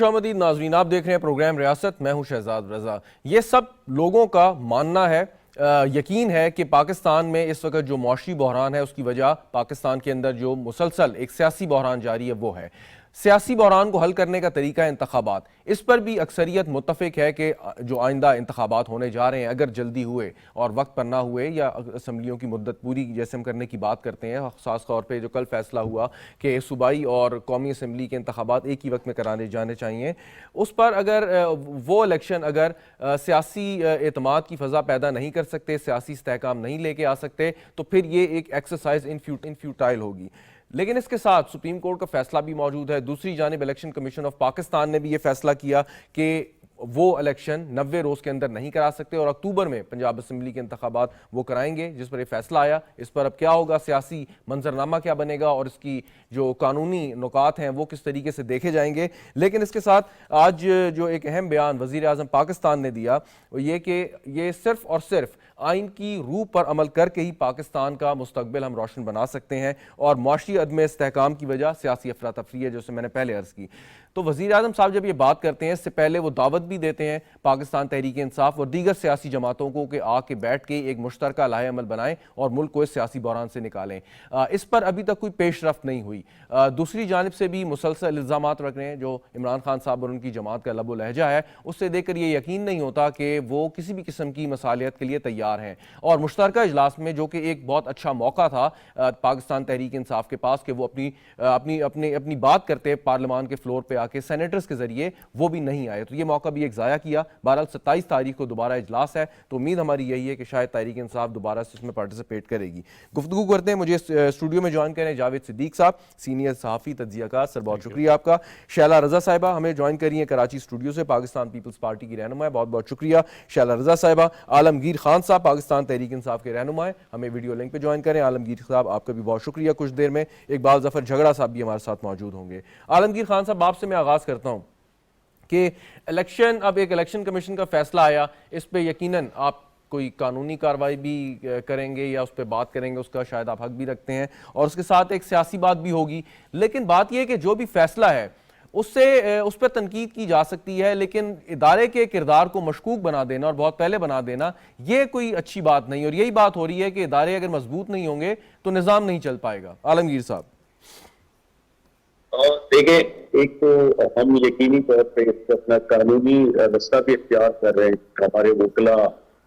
خوش آمدید ناظرین، آپ دیکھ رہے ہیں پروگرام ریاست، میں ہوں شہزاد رضا۔ یہ سب لوگوں کا ماننا ہے، یقین ہے کہ پاکستان میں اس وقت جو معاشی بحران ہے اس کی وجہ پاکستان کے اندر جو مسلسل ایک سیاسی بحران جاری ہے وہ ہے۔ سیاسی بحران کو حل کرنے کا طریقہ انتخابات، اس پر بھی اکثریت متفق ہے کہ جو آئندہ انتخابات ہونے جا رہے ہیں اگر جلدی ہوئے اور وقت پر نہ ہوئے یا اسمبلیوں کی مدت پوری جیسے ہم کرنے کی بات کرتے ہیں، خاص طور پہ جو کل فیصلہ ہوا کہ صوبائی اور قومی اسمبلی کے انتخابات ایک ہی وقت میں کرانے جانے چاہیے، اس پر اگر وہ الیکشن اگر سیاسی اعتماد کی فضا پیدا نہیں کر سکتے، سیاسی استحکام نہیں لے کے آ سکتے تو پھر یہ ایک ایکسرسائز انفیوٹائل ہوگی۔ لیکن اس کے ساتھ سپریم کورٹ کا فیصلہ بھی موجود ہے، دوسری جانب الیکشن کمیشن آف پاکستان نے بھی یہ فیصلہ کیا کہ وہ الیکشن 90 روز کے اندر نہیں کرا سکتے اور اکتوبر میں پنجاب اسمبلی کے انتخابات وہ کرائیں گے، جس پر یہ فیصلہ آیا۔ اس پر اب کیا ہوگا، سیاسی منظرنامہ کیا بنے گا اور اس کی جو قانونی نکات ہیں وہ کس طریقے سے دیکھے جائیں گے۔ لیکن اس کے ساتھ آج جو ایک اہم بیان وزیر اعظم پاکستان نے دیا وہ یہ کہ یہ صرف اور صرف آئین کی روح پر عمل کر کے ہی پاکستان کا مستقبل ہم روشن بنا سکتے ہیں اور معاشی عدم استحکام کی وجہ سیاسی افراتفری ہے، جیسے میں نے پہلے عرض کی۔ تو وزیر اعظم صاحب جب یہ بات کرتے ہیں اس سے پہلے وہ دعوت بھی دیتے ہیں پاکستان تحریک انصاف اور دیگر سیاسی جماعتوں کو کہ آ کے بیٹھ کے ایک مشترکہ لائحہ عمل بنائیں اور ملک کو اس سیاسی بحران سے نکالیں۔ اس پر ابھی تک کوئی پیش رفت نہیں ہوئی۔ دوسری جانب سے بھی مسلسل الزامات رکھ رہے ہیں جو عمران خان صاحب اور ان کی جماعت کا لب و لہجہ ہے، اس سے دیکھ کر یہ یقین نہیں ہوتا کہ وہ کسی بھی قسم کی مصالحت کے لیے تیار ہیں۔ اور مشترکہ اجلاس میں جو کہ ایک بہت اچھا موقع تھا پاکستان تحریک انصاف کے پاس کہ وہ اپنی بات کرتے پارلیمان کے فلور پہ آ کے سینیٹرز کے ذریعے، وہ بھی نہیں آئے، تو یہ موقع بھی ایک ضائع کیا۔ بہرحال 27 تاریخ کو دوبارہ اجلاس ہے تو امید ہماری یہی ہے کہ شاید تحریک انصاف دوبارہ سے اس میں پارٹیسپیٹ کرے گی۔ گفتگو کرتے ہیں، مجھے اسٹوڈیو میں جوائن کریں جاوید صدیق صاحب، سینئر صحافی تجزیہ کار، سر بہت شکریہ آپ کا۔ شیلا رضا صاحبہ ہمیں جوائن کری ہیں کراچی اسٹوڈیو سے، پاکستان پیپلز پارٹی کی رہنما ہے، بہت بہت شکریہ شیلا رضا صاحبہ۔ عالمگیر خان صاحب پاکستان تحریک انصاف کے رہنما ہیں، ہمیں ویڈیو لنک پہ جوائن کریں۔ عالمگیر صاحب آپ کا بھی بہت شکریہ۔ کچھ دیر میں اقبال ظفر جھگڑا صاحب بھی ہمارے ساتھ موجود ہوں گے۔ عالمگیر خان صاحب آپ سے میں آغاز کرتا ہوں کہ اب ایک الیکشن کمیشن کا فیصلہ آیا، اس پہ یقیناً آپ کوئی قانونی کارروائی بھی کریں گے یا اس پہ بات کریں گے، اس کا شاید آپ حق بھی رکھتے ہیں، اور اس کے ساتھ ایک سیاسی بات بھی ہوگی۔ لیکن بات یہ ہے کہ جو بھی فیصلہ ہے اس پہ تنقید کی جا سکتی ہے، لیکن ادارے کے کردار کو مشکوک بنا دینا اور بہت پہلے بنا دینا یہ کوئی اچھی بات نہیں، اور یہی بات ہو رہی ہے کہ ادارے اگر مضبوط نہیں ہوں گے تو نظام نہیں چل پائے گا۔ عالمگیر صاحب دیکھیں، ایک تو ہم یقینی طور پہ اپنا قانونی رستہ بھی اختیار کر رہے ہیں، ہمارے وکلا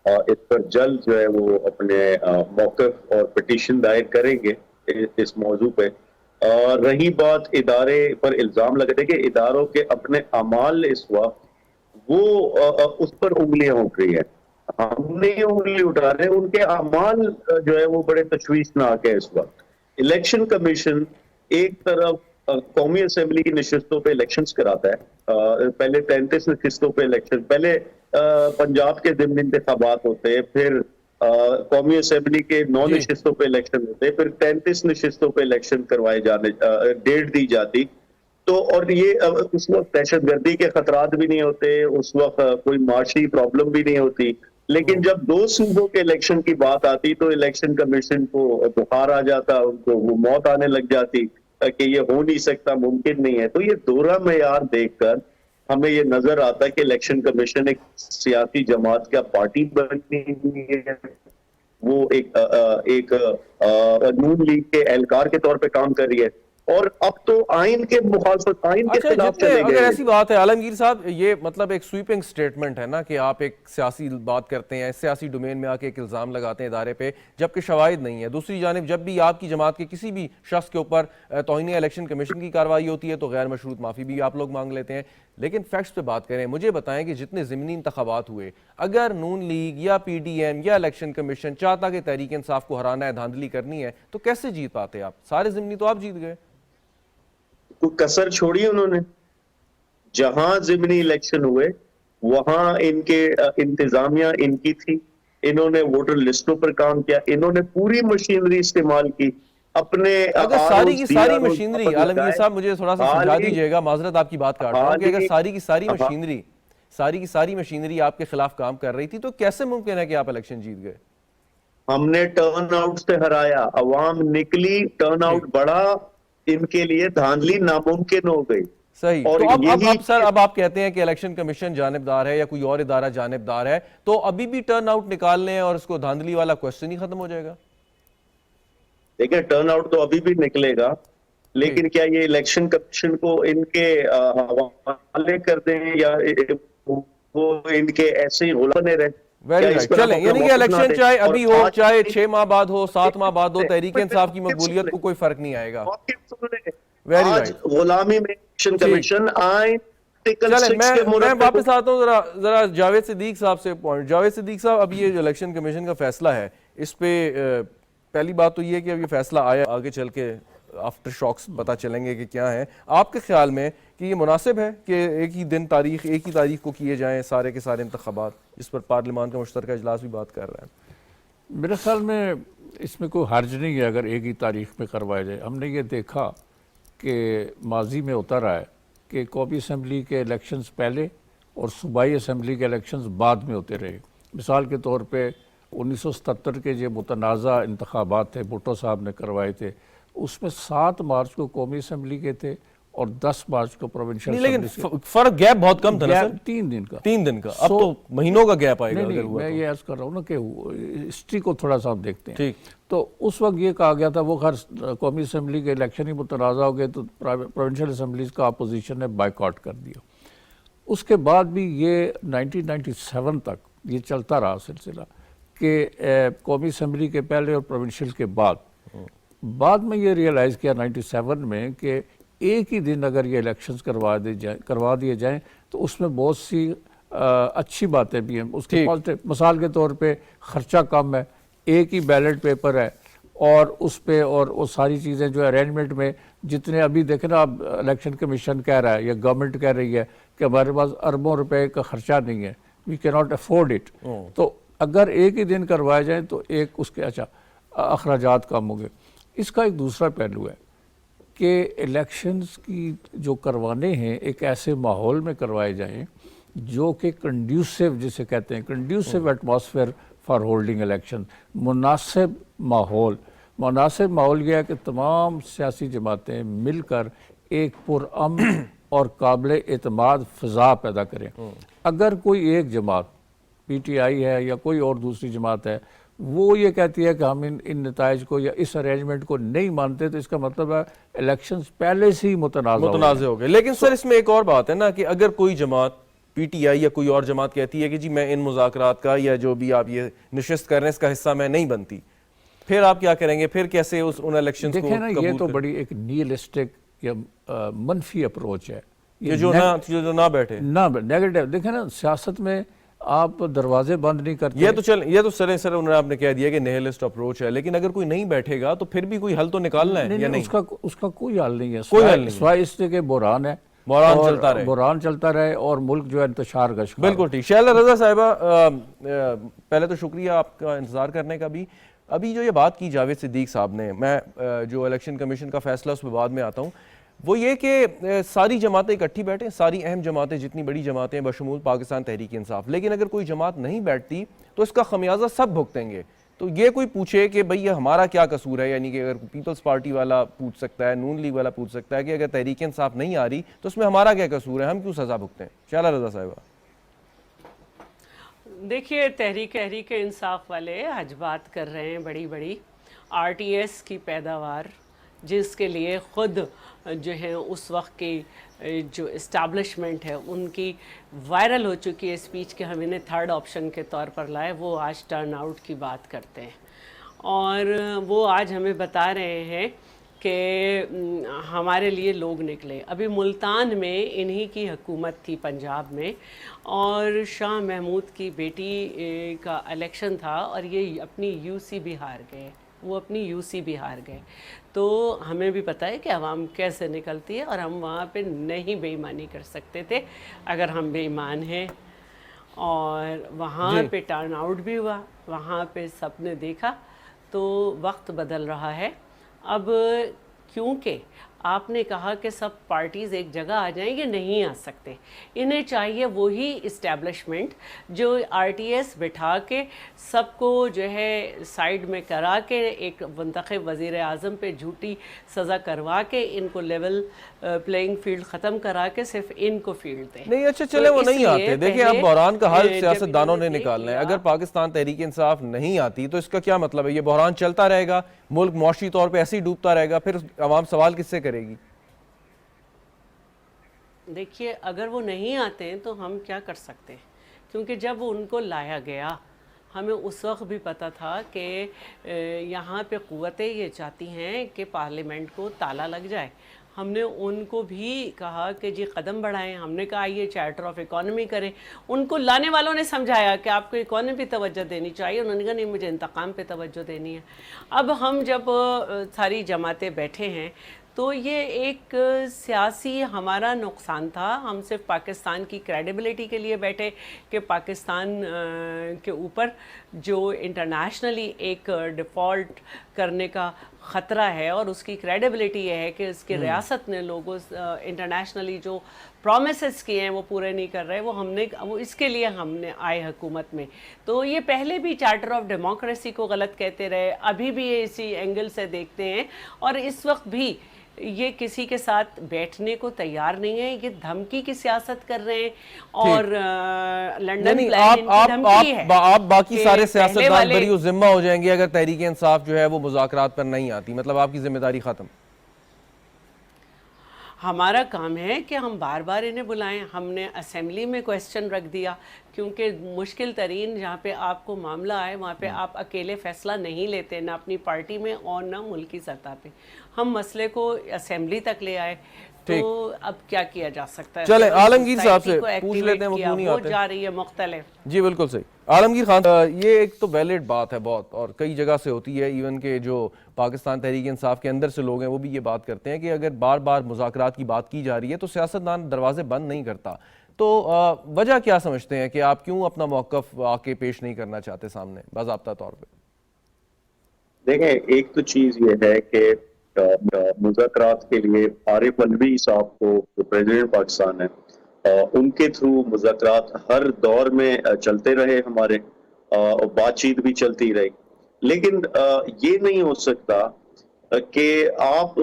اس پر جلد جو ہے وہ اپنے موقف اور پٹیشن دائر کریں گے اس موضوع پہ۔ رہی بات ادارے پر الزام لگنے کہ اداروں کے اپنے اعمال اس وقت وہ اس پر انگلیاں اٹھ رہی ہیں، ہم نہیں انگلی اٹھا رہے، ان کے اعمال جو ہے وہ بڑے تشویشناک ہے اس وقت۔ الیکشن کمیشن ایک طرف قومی اسمبلی کی نشستوں پہ الیکشنز کراتا ہے، پہلے 33 نشستوں پہ الیکشن، پہلے پنجاب کے ضمن انتخابات ہوتے، پھر قومی اسمبلی کے 9 نشستوں پہ الیکشن ہوتے، پھر 33 نشستوں پہ الیکشن کروائے جانے، ڈیٹ دی جاتی۔ تو اور یہ اس وقت دہشت گردی کے خطرات بھی نہیں ہوتے، اس وقت کوئی معاشی پرابلم بھی نہیں ہوتی، لیکن جب 2 صوبوں کے الیکشن کی بات آتی تو الیکشن کمیشن کو بخار آ جاتا، ان کو وہ موت آنے لگ جاتی کہ یہ ہو نہیں سکتا، ممکن نہیں ہے۔ تو یہ دوہرا معیار دیکھ کر ہمیں یہ نظر آتا ہے کہ الیکشن کمیشن ایک سیاسی جماعت کا پارٹی بنی ہوئی ہے، وہ ایک نون لیگ کے اہلکار کے طور پہ کام کر رہی ہے، اور اب تو آئین کے مخالفت، آئین کے خلاف چلے گئے۔ اگر ایسی بات ہے عالمگیر صاحب، یہ مطلب ایک سویپنگ سٹیٹمنٹ ہے نا کہ آپ ایک سیاسی بات کرتے ہیں، سیاسی ڈومین میں آ کے ایک الزام لگاتے ہیں ادارے پہ جبکہ شواہد نہیں ہے۔ دوسری جانب جب بھی آپ کی جماعت کے کسی بھی شخص کے اوپر توہین الیکشن کمیشن کی کارروائی ہوتی ہے تو غیر مشروط معافی بھی آپ لوگ مانگ لیتے ہیں۔ لیکن فیکٹس پہ بات کریں، مجھے بتائیں کہ جتنے ضمنی انتخابات ہوئے، اگر نون لیگ یا پی ڈی ایم یا الیکشن کمیشن چاہتا کہ تحریک انصاف کو ہرانا ہے، دھاندلی کرنی ہے، تو کیسے جیت پاتے آپ؟ سارے ضمنی تو آپ جیت گئے۔ کوئی کسر چھوڑی انہوں نے؟ جہاں ضمنی الیکشن ہوئے وہاں ان کے انتظامیہ ان کی تھی، انہوں نے ووٹر لسٹوں پر کام کیا، انہوں نے پوری مشینری استعمال کی اپنے اگر ساری کی ساری مشینری، عالمگیر صاحب مجھے تھوڑا سا سمجھا دیجئے گا، معذرت آپ کی بات کاٹ رہا ہوں، کہ اگر ساری کی ساری مشینری آپ کے خلاف کام کر رہی تھی تو کیسے ممکن ہے کہ آپ الیکشن جیت گئے؟ ہم نے ٹرن آؤٹ سے ہرایا، عوام نکلی، ٹرن آؤٹ بڑھا، ان کے لیے دھاندلی ناممکن ہو گئی۔ صحیح. اور تو یہی اب سر اب آپ کہتے ہیں کہ الیکشن کمیشن جانبدار ہے یا کوئی اور ادارہ جانبدار ہے, تو ابھی بھی ٹرن آؤٹ نکال لیں اور اس کو دھاندلی والا کوشچن ہی ختم ہو جائے گا؟ دیکھیں ٹرن آؤٹ تو ابھی بھی نکلے گا, لیکن کیا یہ الیکشن کمیشن کو ان کے حوالے کر دیں یا وہ ان کے ایسے ہی غلام بنے رہے؟ Very right. چلیں, یعنی کہ الیکشن چاہے ابھی ہو, چاہے 6 ماہ بعد ہو, 7 ماہ بعد ہو, تحریک انصاف کی مقبولیت کو کوئی فرق نہیں آئے گا. ویری آج رائٹ. غلامی میں الیکشن کمیشن آئین چلیں میں واپس آتا ہوں ذرا جاوید صدیق صاحب سے پوائنٹ. جاوید صدیق صاحب, اب یہ جو الیکشن کمیشن کا فیصلہ ہے, اس پہ پہلی بات تو یہ کہ اب یہ فیصلہ آیا, آگے چل کے آفٹر شاکس پتہ چلیں گے کہ کیا ہیں. آپ کے خیال میں کہ یہ مناسب ہے کہ ایک ہی تاریخ کو کیے جائیں سارے کے سارے انتخابات, جس پر پارلیمان کا مشترکہ اجلاس بھی بات کر رہا ہے؟ میرے خیال میں اس میں کوئی حرج نہیں ہے اگر ایک ہی تاریخ میں کروایا جائے. ہم نے یہ دیکھا کہ ماضی میں ہوتا رہا ہے کہ قومی اسمبلی کے الیکشنز پہلے اور صوبائی اسمبلی کے الیکشنز بعد میں ہوتے رہے. مثال کے طور پہ 1977 کے جو متنازع انتخابات تھے بھٹو صاحب نے کروائے تھے, اس میں 7 مارچ کو قومی اسمبلی کے تھے اور 10 مارچ کو پروونشل اسمبلی. لیکن فرق گیپ بہت کم تھا نا سر, 3 دن کا. 3 دن کا. اب تو مہینوں کا گیپ آئے گا اگر نہیں, ہوا میں تو. یہ عرض کر رہا ہوں نا کہ ہسٹری کو تھوڑا سا ہم دیکھتے ہیں. ٹھیک. تو اس وقت یہ کہا گیا تھا وہ خیر قومی اسمبلی کے الیکشن ہی متنازع ہو گئے تو پروونشل اسمبلیز کا اپوزیشن نے بائیکاٹ کر دیا. اس کے بعد بھی یہ 1997 تک یہ چلتا رہا سلسلہ کہ قومی اسمبلی کے پہلے اور پروونشل کے بعد میں یہ ریئلائز کیا 97 میں کہ ایک ہی دن اگر یہ الیکشنز کروا دیے جائیں تو اس میں بہت سی اچھی باتیں بھی ہیں. اس کے پازیٹیو مثال کے طور پہ خرچہ کم ہے, ایک ہی بیلٹ پیپر ہے, اور اس پہ اور وہ ساری چیزیں جو ارینجمنٹ میں جتنے ابھی دیکھیں نا, اب الیکشن کمیشن کہہ رہا ہے یا گورنمنٹ کہہ رہی ہے کہ ہمارے پاس اربوں روپے کا خرچہ نہیں ہے, وی کی ناٹ افورڈ اٹ. تو اگر ایک ہی دن کروائے جائیں تو ایک اس کے اخراجات کم ہوں گے. اس کا ایک دوسرا پہلو ہے کہ الیکشنز کی جو کروانے ہیں ایک ایسے ماحول میں کروائے جائیں جو کہ کنڈیوسیو, جسے کہتے ہیں conducive atmosphere for holding election. مناسب ماحول یہ ہے کہ تمام سیاسی جماعتیں مل کر ایک پرامن اور قابل اعتماد فضا پیدا کریں. اگر کوئی ایک جماعت پی ٹی آئی ہے یا کوئی اور دوسری جماعت ہے وہ یہ کہتی ہے کہ ہم ان نتائج کو یا اس ارینجمنٹ کو نہیں مانتے, تو اس کا مطلب ہے الیکشنز پہلے سے ہی متنازع ہو گئے. لیکن سر اس میں ایک اور بات ہے نا کہ اگر کوئی جماعت پی ٹی آئی یا کوئی اور جماعت کہتی ہے کہ جی میں ان مذاکرات کا یا جو بھی آپ یہ نشست کر رہے ہیں اس کا حصہ میں نہیں بنتی, پھر آپ کیا کریں گے؟ پھر کیسے ان الیکشنز کو دیکھیں نا, یہ تو بڑی ایک نیہلسٹک یا منفی اپروچ ہے کہ جو نہ بیٹھے نیگیٹو. دیکھیں نا سیاست میں آپ دروازے بند نہیں کرتے. یہ تو سر انہوں نے آپ نے کہہ دیا کہ نیہلسٹ اپروچ ہے, لیکن اگر کوئی نہیں بیٹھے گا تو پھر بھی کوئی حل تو نکالنا ہے یا نہیں؟ اس کا کوئی حل نہیں ہے, سوائے اس سے کہ بحران ہے, بحران چلتا رہے اور ملک جو ہے انتشار کا شکار. بالکل ٹھیک. شیلا رضا صاحبہ, پہلے تو شکریہ آپ کا انتظار کرنے کا بھی. ابھی جو یہ بات کی جاوید صدیق صاحب نے, میں جو الیکشن کمیشن کا فیصلہ اس پہ بعد میں آتا ہوں, وہ یہ کہ ساری جماعتیں اکٹھی بیٹھیں, ساری اہم جماعتیں جتنی بڑی جماعتیں بشمول پاکستان تحریک انصاف, لیکن اگر کوئی جماعت نہیں بیٹھتی تو اس کا خمیازہ سب بھگتیں گے. تو یہ کوئی پوچھے کہ بھئی ہمارا کیا قصور ہے, یعنی کہ اگر پیپلز پارٹی والا پوچھ سکتا ہے, نون لیگ والا پوچھ سکتا ہے کہ اگر تحریک انصاف نہیں آ رہی تو اس میں ہمارا کیا قصور ہے, ہم کیوں سزا بھگتیں؟ شیلا رضا صاحبہ. دیکھیے تحریک انصاف والے آج بات کر رہے ہیں بڑی آر ٹی ایس کی پیداوار, جس کے لیے خود جو ہے اس وقت کی جو اسٹیبلشمنٹ ہے ان کی وائرل ہو چکی ہے اسپیچ کہ ہم انہیں تھرڈ آپشن کے طور پر لائے, وہ آج ٹرن آؤٹ کی بات کرتے ہیں. اور وہ آج ہمیں بتا رہے ہیں کہ ہمارے لیے لوگ نکلے. ابھی ملتان میں انہی کی حکومت تھی پنجاب میں, اور شاہ محمود کی بیٹی کا الیکشن تھا اور یہ اپنی یو سی بھی ہار گئے, وہ اپنی یو سی بھی ہار گئے. تو ہمیں بھی پتہ ہے کہ عوام کیسے نکلتی ہے, اور ہم وہاں پہ نہیں بے ایمانی کر سکتے تھے اگر ہم بے ایمان ہیں. اور وہاں پہ ٹرن آؤٹ بھی ہوا, وہاں پہ سب نے دیکھا. تو وقت بدل رہا ہے اب, کیونکہ آپ نے کہا کہ سب پارٹیز ایک جگہ آ جائیں، یہ نہیں آ سکتے. انہیں چاہیے وہی اسٹیبلشمنٹ جو آر ٹی ایس بٹھا کے سب کو جو ہے سائیڈ میں کرا کے ایک منتخب وزیر اعظم پہ جھوٹی سزا کروا کے ان کو لیول پلینگ فیلڈ ختم کرا کے صرف ان کو فیلڈ دے. نہیں اچھا چلے وہ نہیں آتے. دیکھیں اب بحران کا حل سیاست دانوں نے نکالنا ہے. اگر پاکستان تحریک انصاف نہیں آتی تو اس کا کیا مطلب ہے؟ یہ بحران چلتا رہے گا، ملک معاشی طور پہ ایسے ہی ڈوبتا رہے گا، پھر عوام سوال کس سے کرے گی؟ دیکھیے اگر وہ نہیں آتے ہیں تو ہم کیا کر سکتے ہیں، کیونکہ جب ان کو لایا گیا ہمیں اس وقت بھی پتہ تھا کہ یہاں پہ قوتیں یہ چاہتی ہیں کہ پارلیمنٹ کو تالا لگ جائے. ہم نے ان کو بھی کہا کہ جی قدم بڑھائیں. ہم نے کہا یہ چارٹر آف اکانومی کریں. ان کو لانے والوں نے سمجھایا کہ آپ کو اکانومی پہ توجہ دینی چاہیے. انہوں نے کہا نہیں مجھے انتقام پہ توجہ دینی ہے. اب ہم جب ساری جماعتیں بیٹھے ہیں تو یہ ایک سیاسی ہمارا نقصان تھا. ہم صرف پاکستان کی کریڈیبلٹی کے لیے بیٹھے کہ پاکستان کے اوپر جو انٹرنیشنلی ایک ڈیفالٹ کرنے کا خطرہ ہے اور اس کی کریڈیبلٹی یہ ہے کہ اس کی ریاست نے لوگوں انٹرنیشنلی جو پرومسز کیے ہیں وہ پورے نہیں کر رہے. وہ اس کے لیے ہم نے آئے حکومت میں. تو یہ پہلے بھی چارٹر آف ڈیموکریسی کو غلط کہتے رہے، ابھی بھی اسی اینگل سے دیکھتے ہیں، اور اس وقت بھی یہ کسی کے ساتھ بیٹھنے کو تیار نہیں ہے. یہ دھمکی کی سیاست کر رہے ہیں اور لنڈن پلان ان کی دھمکی ہے. آپ باقی سارے سیاستدان بری و ذمہ ہو جائیں گے اگر تحریک انصاف جو ہے وہ مذاکرات پر نہیں آتی، مطلب آپ کی ذمہ داری ختم. ہمارا کام ہے کہ ہم بار بار انہیں بلائیں. ہم نے اسمبلی میں کویسچن رکھ دیا کیونکہ مشکل ترین جہاں پہ آپ کو معاملہ آئے وہاں پہ آپ اکیلے فیصلہ نہیں لیتے، نہ اپنی پارٹی میں اور نہ ملکی سطح پہ. ہم مسئلے کو اسمبلی تک لے آئے تو اب کیا کیا جا سکتا ہے؟ چلیں عالمگیر صاحب سے پوچھ لیتے ہیں، وہ کیوں نہیں وہ آتے؟ جا رہی ہے مختلف. جی بالکل صحیح. عالمگیر خان، یہ ایک تو ویلڈ بات ہے بہت، اور کئی جگہ سے ہوتی ہے، ایون کہ جو پاکستان تحریک انصاف کے اندر سے لوگ ہیں وہ بھی یہ بات کرتے ہیں کہ اگر بار بار مذاکرات کی بات کی جا رہی ہے تو سیاستدان دروازے بند نہیں کرتا. تو وجہ کیا سمجھتے ہیں کہ آپ کیوں اپنا موقف آ کے پیش نہیں کرنا چاہتے سامنے باضابطہ طور پہ؟ دیکھیں ایک تو چیز یہ ہے کہ مذاکرات کے لیے عارف الوی صاحب کو جو پریزیڈنٹ پاکستان ہے ان کے تھرو مذاکرات ہر دور میں چلتے رہے ہمارے، اور بات چیت بھی چلتی رہی. لیکن یہ نہیں ہو سکتا کہ آپ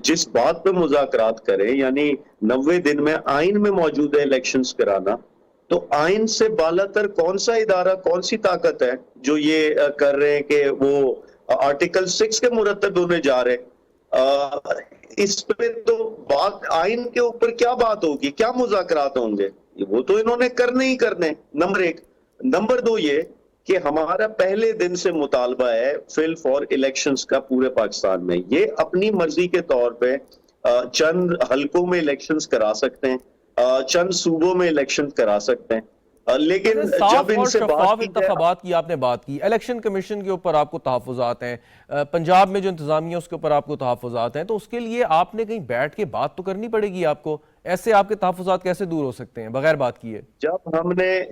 جس بات پہ مذاکرات کریں، یعنی 90 دن میں آئین میں موجود ہے الیکشنز کرانا، تو آئین سے بالا تر کون سا ادارہ، کون سی طاقت ہے جو یہ کر رہے ہیں کہ وہ آرٹیکل 6 کے مرتب ہونے جا رہے ہیں؟ اس پہ تو بات آئین کے اوپر کیا بات ہوگی، کیا مذاکرات ہوں گے؟ وہ تو انہوں نے کرنے ہی کرنے، نمبر 1. نمبر 2 یہ کہ ہمارا پہلے دن سے مطالبہ ہے فل فار الیکشنز کا پورے پاکستان میں. یہ اپنی مرضی کے طور پہ چند حلقوں میں الیکشنز کرا سکتے ہیں، چند صوبوں میں الیکشن کرا سکتے ہیں، لیکن جب ان سے شفاف انتخابات کی آپ نے بات کی، الیکشن کمیشن کے اوپر آپ کو تحفظات ہیں، پنجاب میں جو انتظامیہ اس کے اوپر آپ کو تحفظات ہیں، تو اس کے لیے آپ نے کہیں بیٹھ کے بات تو کرنی پڑے گی آپ کو. ایسے آپ کے تحفظات کیسے دور ہو سکتے ہیں بغیر بات کیے؟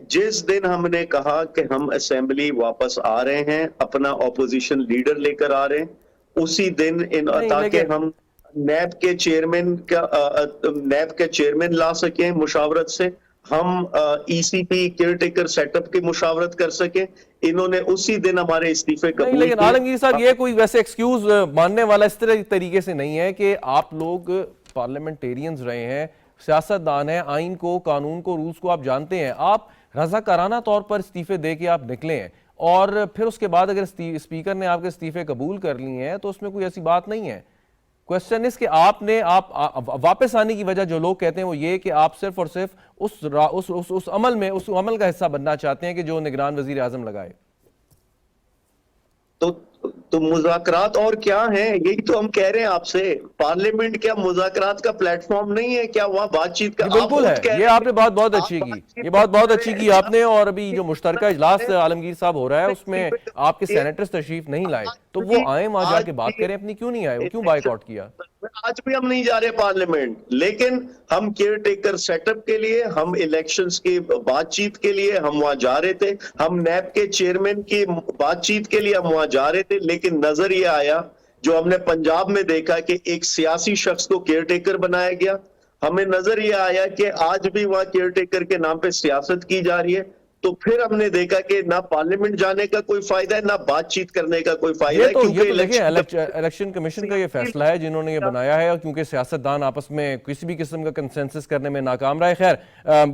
جس دن ہم نے کہا کہ ہم اسمبلی واپس آ رہے ہیں، اپنا اپوزیشن لیڈر لے کر آ رہے ہیں، اسی دن تاکہ ہم نیب کے چیئرمین لا سکیں مشاورت سے، ہم ای سی پی کیئر ٹیکر سیٹ اپ کی مشاورت کر سکیں، انہوں نے اسی دن ہمارے استعفے قبول کیے. لیکن عالمگیر صاحب یہ کوئی ویسے ایکسکیوز ماننے والا اس طریقے سے نہیں ہے کہ آپ لوگ پارلیمنٹیرینز رہے ہیں، سیاستدان ہیں، آئین کو، قانون کو، رولز کو آپ جانتے ہیں. آپ رضاکارانہ طور پر استعفے دے کے آپ نکلے ہیں، اور پھر اس کے بعد اگر اسپیکر نے آپ کے استعفے قبول کر لیے ہیں تو اس میں کوئی ایسی بات نہیں ہے. کوشچن اس کہ آپ واپس آنے کی وجہ جو لوگ کہتے ہیں وہ یہ کہ آپ صرف اور صرف اس عمل کا حصہ بننا چاہتے ہیں کہ جو نگران وزیر اعظم لگائے. تو مذاکرات اور کیا ہیں؟ یہی تو ہم کہہ رہے ہیں آپ سے. پارلیمنٹ کیا مذاکرات کا پلیٹ فارم نہیں ہے کیا؟ وہاں بات چیت کا بالکل ہے. یہ آپ نے بہت اچھی کی، یہ بہت اچھی کی آپ نے. اور ابھی جو مشترکہ اجلاس عالمگیر صاحب ہو رہا ہے اس میں آپ کے سینیٹرز تشریف نہیں لائے، تو وہ آئیں وہاں جا کے بات کریں اپنی. کیوں نہیں آئے؟ وہ کیوں بائیک آؤٹ کیا؟ آج بھی ہم نہیں جا رہے پارلیمنٹ، لیکن ہم کیئر ٹیکر سیٹ اپ کے لیے، ہم الیکشنز کی بات چیت کے لیے ہم وہاں جا رہے تھے، ہم نیب کے چیئرمین کی بات چیت کے لیے ہم وہاں جا رہے تھے. لیکن نظر یہ آیا جو ہم نے پنجاب میں دیکھا کہ ایک سیاسی شخص کو کیئر ٹیکر بنایا گیا. ہمیں نظر یہ آیا کہ آج بھی وہاں کیئر ٹیکر کے نام پہ سیاست کی جا رہی ہے. تو پھر ہم نے دیکھا کہ نہ پارلیمنٹ جانے کا کوئی فائدہ ہے نہ بات چیت کرنے کا کوئی فائدہ ہے, یہ تو کیونکہ دیکھیں الیکشن کمیشن کا یہ فیصلہ ہے جنہوں نے یہ بنایا ہے, اور کیونکہ سیاستدان آپس میں کسی بھی قسم کا کنسنسس کرنے میں ناکام رہے. خیر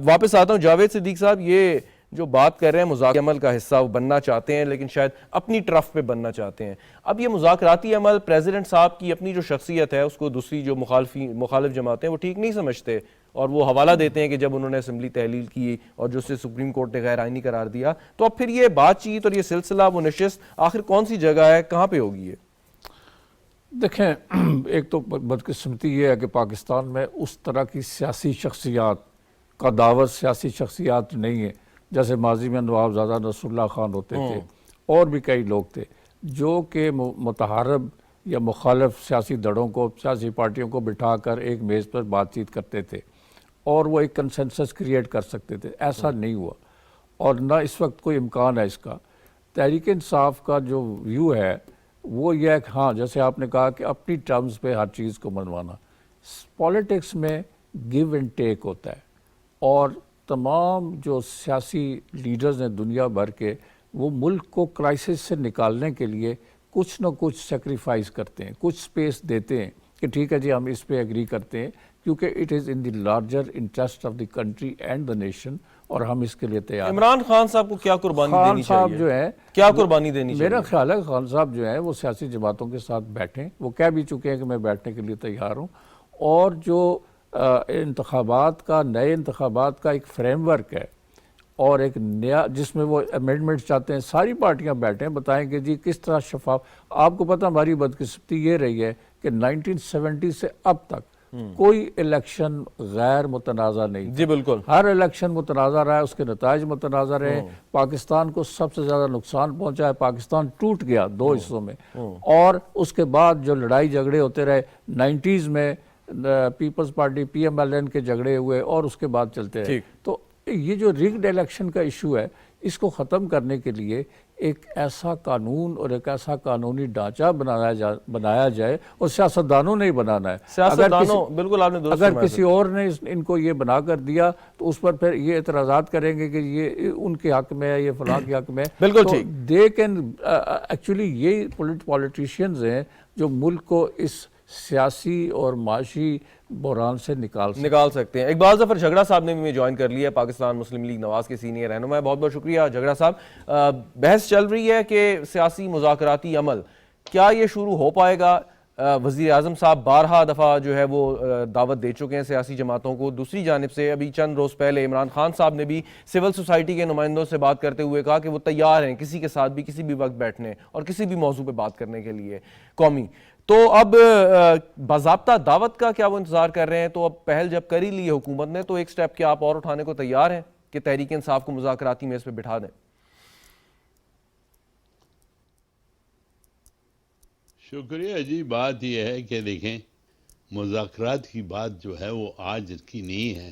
واپس آتا ہوں جاوید صدیق صاحب, یہ جو بات کر رہے ہیں مذاکراتی عمل کا حصہ وہ بننا چاہتے ہیں لیکن شاید اپنی ٹرف پہ بننا چاہتے ہیں. اب یہ مذاکراتی عمل پریزیڈنٹ صاحب کی اپنی جو شخصیت ہے اس کو دوسری جو مخالف جماعتیں وہ ٹھیک نہیں سمجھتے, اور وہ حوالہ دیتے ہیں کہ جب انہوں نے اسمبلی تحلیل کی اور جو اسے سپریم کورٹ نے غیر آئینی قرار دیا, تو اب پھر یہ بات چیت اور یہ سلسلہ وہ نشست آخر کون سی جگہ ہے, کہاں پہ ہوگی؟ دیکھیں ایک تو بدقسمتی یہ ہے کہ پاکستان میں اس طرح کی سیاسی شخصیات کا دعوت سیاسی شخصیات نہیں ہے جیسے ماضی میں نواب زادہ نصر اللہ خان ہوتے تھے, اور بھی کئی لوگ تھے جو کہ متحارب یا مخالف سیاسی دھڑوں کو, سیاسی پارٹیوں کو بٹھا کر ایک میز پر بات چیت کرتے تھے اور وہ ایک کنسنسس کریٹ کر سکتے تھے. ایسا نہیں ہوا اور نہ اس وقت کوئی امکان ہے اس کا. تحریک انصاف کا جو ویو ہے وہ یہ ہے کہ ہاں جیسے آپ نے کہا کہ اپنی ٹرمز پہ ہر چیز کو منوانا. پالیٹکس میں گیو اینڈ ٹیک ہوتا ہے, اور تمام جو سیاسی لیڈرز ہیں دنیا بھر کے وہ ملک کو کرائسس سے نکالنے کے لیے کچھ نہ کچھ سیکریفائز کرتے ہیں, کچھ سپیس دیتے ہیں کہ ٹھیک ہے جی ہم اس پہ ایگری کرتے ہیں کیونکہ it is in the larger interest of the country and the nation, اور ہم اس کے لیے تیار ہیں. عمران خان صاحب کو کیا قربانی دینی چاہیے؟ خان صاحب جو ہے کیا قربانی دینی چاہیے؟ میرا خیال ہے خان صاحب جو ہیں وہ سیاسی جماعتوں کے ساتھ بیٹھیں, وہ کہہ بھی چکے ہیں کہ میں بیٹھنے کے لیے تیار ہوں, اور جو انتخابات کا نئے انتخابات کا ایک فریم ورک ہے اور ایک نیا جس میں وہ امینڈمنٹ چاہتے ہیں ساری پارٹیاں بیٹھیں, بتائیں کہ جی کس طرح شفاف. آپ کو پتہ ہماری بدقسمتی یہ رہی ہے کہ 1970 سے اب تک کوئی الیکشن غیر متنازع نہیں. جی بالکل, ہر الیکشن متنازع رہا ہے, اس کے نتائج متنازع رہے. پاکستان کو سب سے زیادہ نقصان پہنچا ہے, پاکستان ٹوٹ گیا 2 حصوں میں, اور اس کے بعد جو لڑائی جھگڑے ہوتے رہے 90s میں Peoples Party P M L N کے جھگڑے ہوئے اور اس کے بعد چلتے رہے. تو یہ جو ریگڈ الیکشن کا ایشو ہے اس کو ختم کرنے کے لیے ایک ایسا قانون اور ایک ایسا قانونی ڈھانچہ بنایا جائے, اور سیاستدانوں نے ہی بنانا ہے. سیاستدانوں بالکل آپ نے درست اگر کسی اور نے ان کو یہ بنا کر دیا تو اس پر پھر یہ اعتراضات کریں گے کہ یہ ان کے حق میں ہے, یہ فلاں کے حق میں ہے. بالکل ٹھیک. دے کین ایکچولی یہ پولیٹیشینز ہیں جو ملک کو اس سیاسی اور معاشی بحران سے نکال سکتے ہیں. اقبال ظفر جھگڑا صاحب نے بھی میں جوائن کر لیا, پاکستان مسلم لیگ نواز کے سینئر رہنما. بہت بہت شکریہ جھگڑا صاحب. بحث چل رہی ہے کہ سیاسی مذاکراتی عمل کیا یہ شروع ہو پائے گا؟ وزیر اعظم صاحب بارہا دفعہ جو ہے وہ دعوت دے چکے ہیں سیاسی جماعتوں کو. دوسری جانب سے ابھی چند روز پہلے عمران خان صاحب نے بھی سول سوسائٹی کے نمائندوں سے بات کرتے ہوئے کہا کہ وہ تیار ہیں کسی کے ساتھ بھی کسی بھی وقت بیٹھنے اور کسی بھی موضوع پہ بات کرنے کے لیے قومی. تو اب باضابطہ دعوت کا کیا وہ انتظار کر رہے ہیں؟ تو اب پہل جب کر ہی لی حکومت نے تو ایک سٹیپ کیا آپ اور اٹھانے کو تیار ہیں کہ تحریک انصاف کو مذاکراتی میز پہ بٹھا دیں؟ شکریہ جی. بات یہ ہے کہ دیکھیں مذاکرات کی بات جو ہے وہ آج کی نہیں ہے.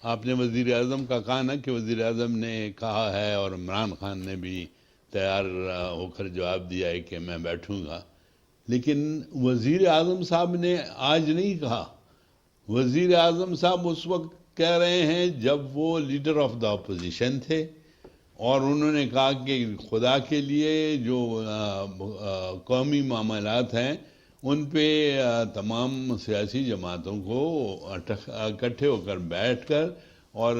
آپ نے وزیر اعظم کا کہا نا کہ وزیر اعظم نے کہا ہے اور عمران خان نے بھی تیار ہو کر جواب دیا ہے کہ میں بیٹھوں گا, لیکن وزیر اعظم صاحب نے آج نہیں کہا. وزیر اعظم صاحب اس وقت کہہ رہے ہیں جب وہ لیڈر آف دا اپوزیشن تھے, اور انہوں نے کہا کہ خدا کے لیے جو قومی معاملات ہیں ان پہ تمام سیاسی جماعتوں کو اکٹھے ہو کر بیٹھ کر اور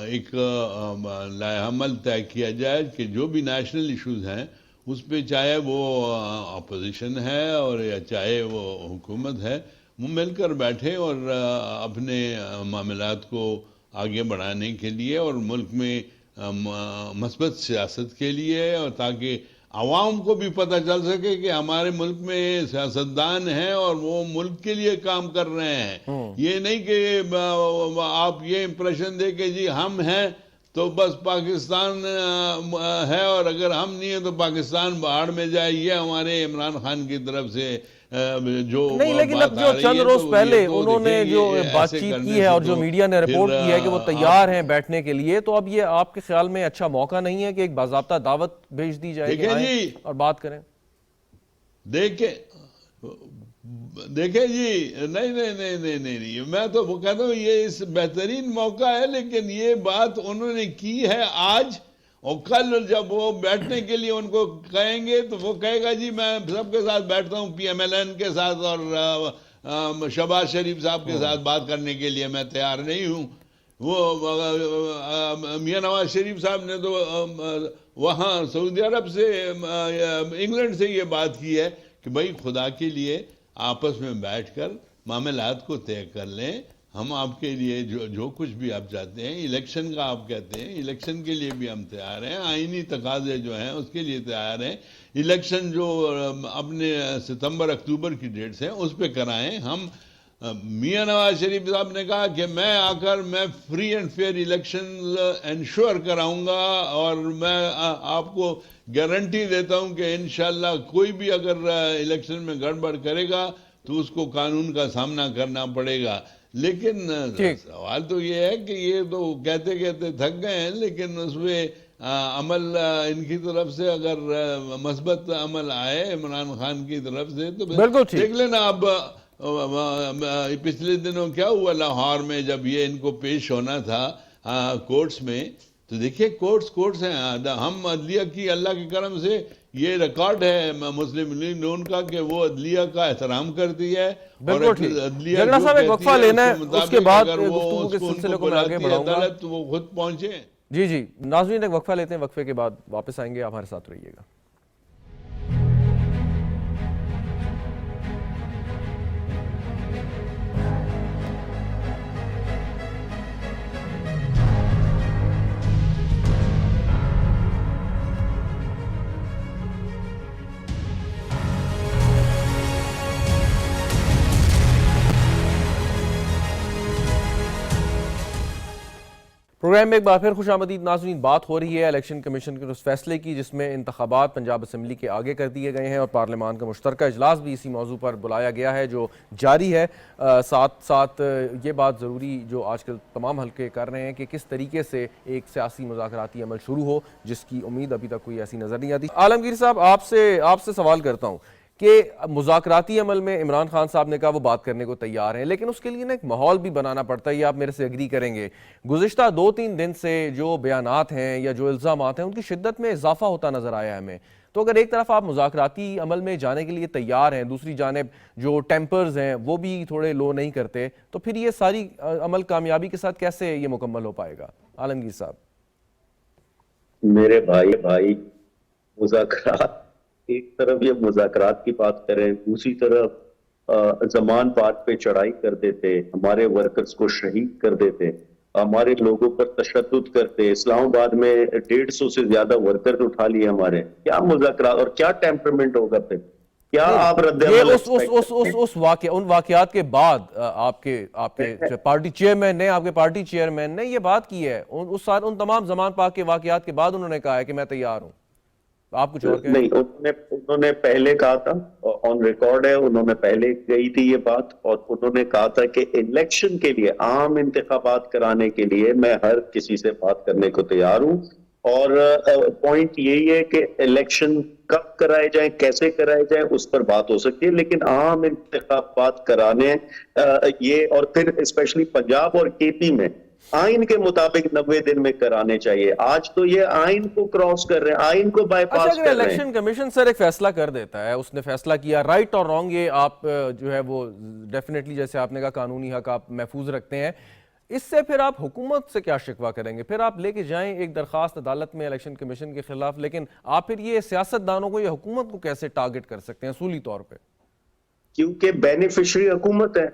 ایک لائحہ عمل طے کیا جائے کہ جو بھی نیشنل ایشوز ہیں اس پہ چاہے وہ اپوزیشن ہے اور یا چاہے وہ حکومت ہے وہ مل کر بیٹھے اور اپنے معاملات کو آگے بڑھانے کے لیے اور ملک میں مثبت سیاست کے لیے, اور تاکہ عوام کو بھی پتہ چل سکے کہ ہمارے ملک میں سیاستدان ہیں اور وہ ملک کے لیے کام کر رہے ہیں. یہ نہیں کہ آپ یہ امپریشن دے کہ جی ہم ہیں تو بس پاکستان ہے اور اگر ہم نہیں ہیں تو پاکستان باہر میں جائے. یہ ہمارے عمران خان کی طرف سے جو نہیں, لیکن اب جو چند روز پہلے انہوں نے جو بات چیت کی ہے اور جو میڈیا نے رپورٹ کی ہے کہ وہ تیار ہیں بیٹھنے کے لیے, تو اب یہ آپ کے خیال میں اچھا موقع نہیں ہے کہ ایک باضابطہ دعوت بھیج دی جائے کہ آئیں اور بات کریں؟ دیکھیں دیکھیں جی، نہیں، میں تو وہ کہتا ہوں یہ اس بہترین موقع ہے، لیکن یہ بات انہوں نے کی ہے آج، اور کل جب وہ بیٹھنے کے لیے ان کو کہیں گے تو وہ کہے گا جی میں سب کے ساتھ بیٹھتا ہوں، پی ایم ایل این کے ساتھ اور شہباز شریف صاحب کے ساتھ بات کرنے کے لیے میں تیار نہیں ہوں. وہ میاں نواز شریف صاحب نے تو وہاں سعودی عرب سے انگلینڈ سے یہ بات کی ہے کہ بھائی خدا کے لیے آپس میں بیٹھ کر معاملات کو طے کر لیں، ہم آپ کے لیے جو کچھ بھی آپ چاہتے ہیں، الیکشن کا آپ کہتے ہیں، الیکشن کے لیے بھی ہم تیار ہیں، آئینی تقاضے جو ہیں اس کے لیے تیار ہیں، الیکشن جو اپنے ستمبر اکتوبر کی ڈیٹ سے اس پہ کرائیں. ہم میاں نواز شریف صاحب نے کہا کہ میں آ کر میں free and fair election ensure کراؤں گا، اور میں آپ کو گارنٹی دیتا ہوں کہ انشاءاللہ کوئی بھی اگر الیکشن میں گڑبڑ کرے گا تو اس کو قانون کا سامنا کرنا پڑے گا. لیکن سوال تو یہ ہے کہ یہ تو کہتے کہتے تھک گئے ہیں، لیکن اس میں عمل ان کی طرف سے اگر مثبت عمل آئے عمران خان کی طرف سے تو دیکھ لینا. اب پچھلے دنوں کیا ہوا لاہور میں جب یہ ان کو پیش ہونا تھا کورٹس میں، تو دیکھیے کورٹس ہیں. ہم عدلیہ کی اللہ کے کرم سے یہ ریکارڈ ہے مسلم لیگ نون کا کہ وہ عدلیہ کا احترام کرتی ہے. بالکل ٹھیک. جگڑا صاحب ایک وقفہ لینا ہے، اس کے بعد گفتگو کے سلسلے کو میں آگے بڑھاؤں گا. عدالت وہ خود پہنچے. جی ناظرین ایک وقفہ لیتے ہیں، وقفے کے بعد واپس آئیں گے، آپ ہمارے ساتھ رہیے گا. پروگرام میں ایک بار پھر خوش آمدید ناظرین. بات ہو رہی ہے الیکشن کمیشن کے اس فیصلے کی جس میں انتخابات پنجاب اسمبلی کے آگے کر دیے گئے ہیں، اور پارلیمان کا مشترکہ اجلاس بھی اسی موضوع پر بلایا گیا ہے جو جاری ہے. ساتھ ساتھ یہ بات ضروری جو آج کل تمام حلقے کر رہے ہیں کہ کس طریقے سے ایک سیاسی مذاکراتی عمل شروع ہو، جس کی امید ابھی تک کوئی ایسی نظر نہیں آتی. عالمگیر صاحب آپ سے سوال کرتا ہوں کہ مذاکراتی عمل میں عمران خان صاحب نے کہا وہ بات کرنے کو تیار ہیں، لیکن اس کے لیے ایک ماحول بھی بنانا پڑتا ہے. یہ آپ میرے سے اگری کریں گے. گزشتہ 2-3 دن سے جو بیانات ہیں یا جو الزامات ہیں ان کی شدت میں اضافہ ہوتا نظر آیا ہے ہمیں. تو اگر ایک طرف آپ مذاکراتی عمل میں جانے کے لیے تیار ہیں، دوسری جانب جو ٹیمپرز ہیں وہ بھی تھوڑے لو نہیں کرتے، تو پھر یہ ساری عمل کامیابی کے ساتھ کیسے یہ مکمل ہو پائے گا؟ عالمگیر صاحب. میرے بھائی مذاکرات، ایک طرف یہ مذاکرات کی بات کریں، دوسری طرف زمان بات پہ چڑھائی کر دیتے، ہمارے ورکرز کو شہید کر دیتے، ہمارے لوگوں پر تشدد کرتے. اسلام آباد میں 150 سے زیادہ ورکرز اٹھا لیے ہمارے. کیا مذاکرات اور کیا ٹیمپرمنٹ ہوگا پھر؟ کیا آپ رد عمل ان واقعات کے بعد آپ کے پارٹی چیئرمین نے یہ بات کی ہے، ان تمام زمان پاک کے واقعات کے بعد انہوں نے کہا ہے کہ میں تیار ہوں. آپ کچھ اور کہیں؟ نہیں، انہوں نے پہلے کہا تھا، آن ریکارڈ ہے، انہوں نے پہلے کہی تھی یہ بات، اور انہوں نے کہا تھا کہ الیکشن کے لیے، عام انتخابات کرانے کے لیے میں ہر کسی سے بات کرنے کو تیار ہوں. اور پوائنٹ یہی ہے کہ الیکشن کب کرائے جائیں، کیسے کرائے جائیں، اس پر بات ہو سکتی ہے، لیکن عام انتخابات کرانے یہ، اور پھر اسپیشلی پنجاب اور کے پی میں آئین کے مطابق 90 دن میں کرانے چاہیے. آج تو یہ آئین کو کراس کر رہے ہیں، آئین کو بائی پاس کر رہے ہیں. الیکشن کمیشن سر ایک فیصلہ کر دیتا ہے، اس نے فیصلہ کیا، رائٹ اور رانگ یہ آپ جو ہے وہ ڈیفینیٹلی جیسے آپ نے کہا قانونی حق آپ محفوظ رکھتے ہیں. اس سے پھر آپ حکومت سے کیا شکوہ کریں گے؟ پھر آپ لے کے جائیں ایک درخواست عدالت میں الیکشن کمیشن کے خلاف، لیکن آپ پھر یہ سیاست دانوں کو، یہ حکومت کو کیسے ٹارگٹ کر سکتے ہیں اصولی طور پہ؟ کیونکہ بینیفیشری حکومت ہے،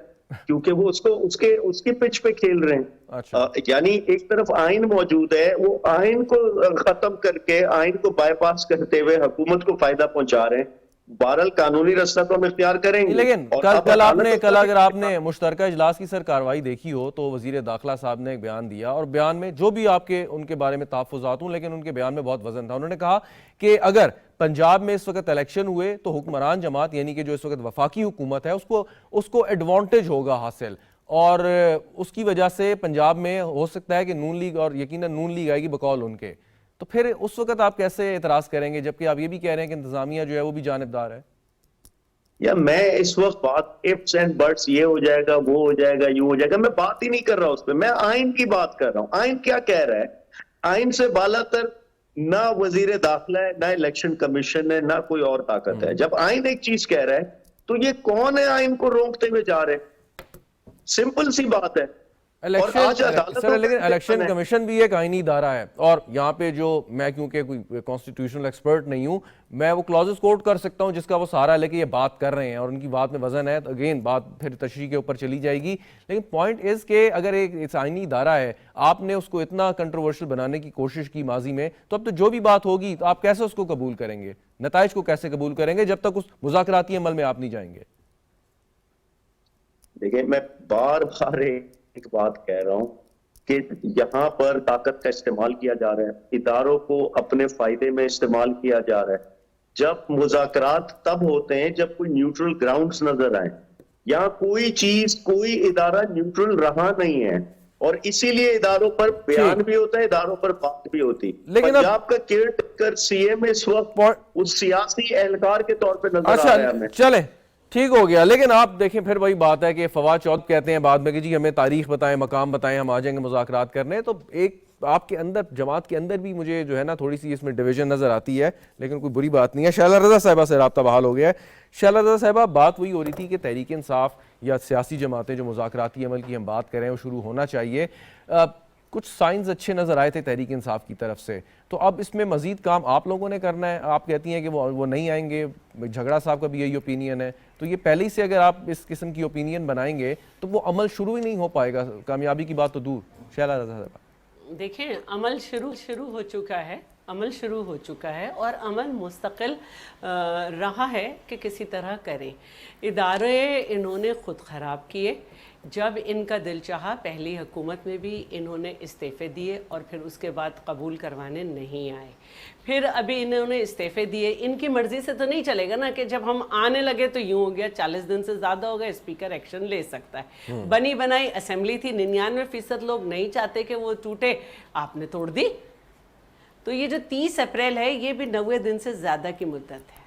کیونکہ وہ اس کے پچ پہ کھیل رہے ہیں. یعنی ایک طرف آئین موجود ہے، وہ آئین کو ختم کر کے، آئین کو بائی پاس کرتے ہوئے حکومت کو فائدہ پہنچا رہے ہیں. بہرحال قانونی رستہ تو ہم اختیار کریں گے. لیکن کل اگر آپ نے مشترکہ اجلاس کی سر کاروائی دیکھی ہو تو وزیر داخلہ صاحب نے ایک بیان دیا، اور بیان میں جو بھی آپ کے ان کے بارے میں تحفظات ہوں، لیکن ان کے بیان میں بہت وزن تھا. انہوں نے کہا کہ اگر پنجاب میں اس وقت الیکشن ہوئے تو حکمران جماعت یعنی کہ جو اس وقت وفاقی حکومت ہے اس کو ایڈوانٹیج ہوگا حاصل، اور اس کی وجہ سے پنجاب میں ہو سکتا ہے کہ نون لیگ، اور یقیناً نون لیگ آئے گی بقول ان کے. تو پھر اس وقت آپ کیسے اعتراض کریں گے جبکہ آپ یہ بھی کہہ رہے ہیں کہ انتظامیہ جو ہے وہ بھی جانبدار ہے؟ یا میں اس وقت بات ifs and buts یہ ہو جائے گا وہ ہو جائے گا یوں ہو جائے گا میں بات ہی نہیں کر رہا اس پہ. میں آئین کی بات کر رہا ہوں. آئین کیا کہہ رہا ہے؟ آئین سے بالا تر نہ وزیر داخلہ ہے نہ الیکشن کمیشن ہے نہ کوئی اور طاقت ہے. جب آئین ایک چیز کہہ رہا ہے تو یہ کون ہے آئین کو روکتے ہوئے جا رہے؟ سمپل سی بات ہے. لیکن الیکشن کمیشن بھی ایک آئینی ادارہ ہے اور یہاں پہ جو میں کیونکہ کوئی کانسٹیٹیوشنل ایکسپرٹ نہیں ہوں میں وہ کلازز کوٹ کر سکتا ہوں جس کا وہ سہارا لے کے یہ بات کر رہے ہیں اور ان کی بات میں وزن ہے. اگین بات پھر تشریح کے اوپر چلی جائے گی لیکن پوائنٹ از کہ اگر ایک آئینی ادارہ ہے آپ نے اس کو اتنا کنٹروورشل بنانے کی کوشش کی ماضی میں تو اب تو جو بھی بات ہوگی تو آپ کیسے اس کو قبول کریں گے؟ نتائج کو کیسے قبول کریں گے جب تک اس مذاکراتی عمل میں آپ نہیں جائیں گے؟ دیکھیں میں بار بار ایک بات کہہ رہا ہوں کہ یہاں پر طاقت کا استعمال کیا جا رہا ہے, اداروں کو اپنے فائدے میں استعمال کیا جا رہا ہے. جب مذاکرات تب ہوتے ہیں جب کوئی نیوٹرل گراؤنڈز نظر آئیں. یہاں کوئی چیز کوئی ادارہ نیوٹرل رہا نہیں ہے اور اسی لیے اداروں پر بیان بھی ہوتا ہے اداروں پر بات بھی ہوتی. پنجاب کا کیئر ٹیکر سی ایم اس وقت اس سیاسی اہلکار کے طور پہ نظر آ رہا ہے ہمیں. چلیں ٹھیک ہو گیا. لیکن آپ دیکھیں پھر وہی بات ہے کہ فواد چودھ کہتے ہیں بعد میں کہ جی ہمیں تاریخ بتائیں مقام بتائیں ہم آ جائیں گے مذاکرات کرنے. تو ایک آپ کے اندر جماعت کے اندر بھی مجھے جو ہے نا تھوڑی سی اس میں ڈویژن نظر آتی ہے لیکن کوئی بری بات نہیں ہے. شیلا رضا صاحبہ سے رابطہ بحال ہو گیا ہے. شیلا رضا صاحبہ بات وہی ہو رہی تھی کہ تحریک انصاف یا سیاسی جماعتیں جو مذاکراتی عمل کی ہم بات کریں وہ شروع ہونا چاہیے. کچھ سائنز اچھے نظر آئے تھے تحریک انصاف کی طرف سے تو اب اس میں مزید کام آپ لوگوں نے کرنا ہے. آپ کہتی ہیں کہ وہ نہیں آئیں گے, جھگڑا صاحب کا بھی یہی اوپینین ہے. تو یہ پہلے ہی سے اگر آپ اس قسم کی اوپینین بنائیں گے تو وہ عمل شروع ہی نہیں ہو پائے گا, کامیابی کی بات تو دور. شیلا رضا صاحبہ دیکھیں عمل شروع ہو چکا ہے, عمل شروع ہو چکا ہے اور عمل مستقل رہا ہے کہ کسی طرح کریں. ادارے انہوں نے خود خراب کیے. جب ان کا دل چاہا پہلی حکومت میں بھی انہوں نے استعفے دیے اور پھر اس کے بعد قبول کروانے نہیں آئے. پھر ابھی انہوں نے استعفے دیے. ان کی مرضی سے تو نہیں چلے گا نا کہ جب ہم آنے لگے تو یوں ہو گیا 40 دن سے زیادہ ہو گیا اسپیکر ایکشن لے سکتا ہے. بنی بنائی اسمبلی تھی, 99% لوگ نہیں چاہتے کہ وہ ٹوٹے, آپ نے توڑ دی. تو یہ جو 30 اپریل ہے یہ بھی 90 دن سے زیادہ کی مدت ہے.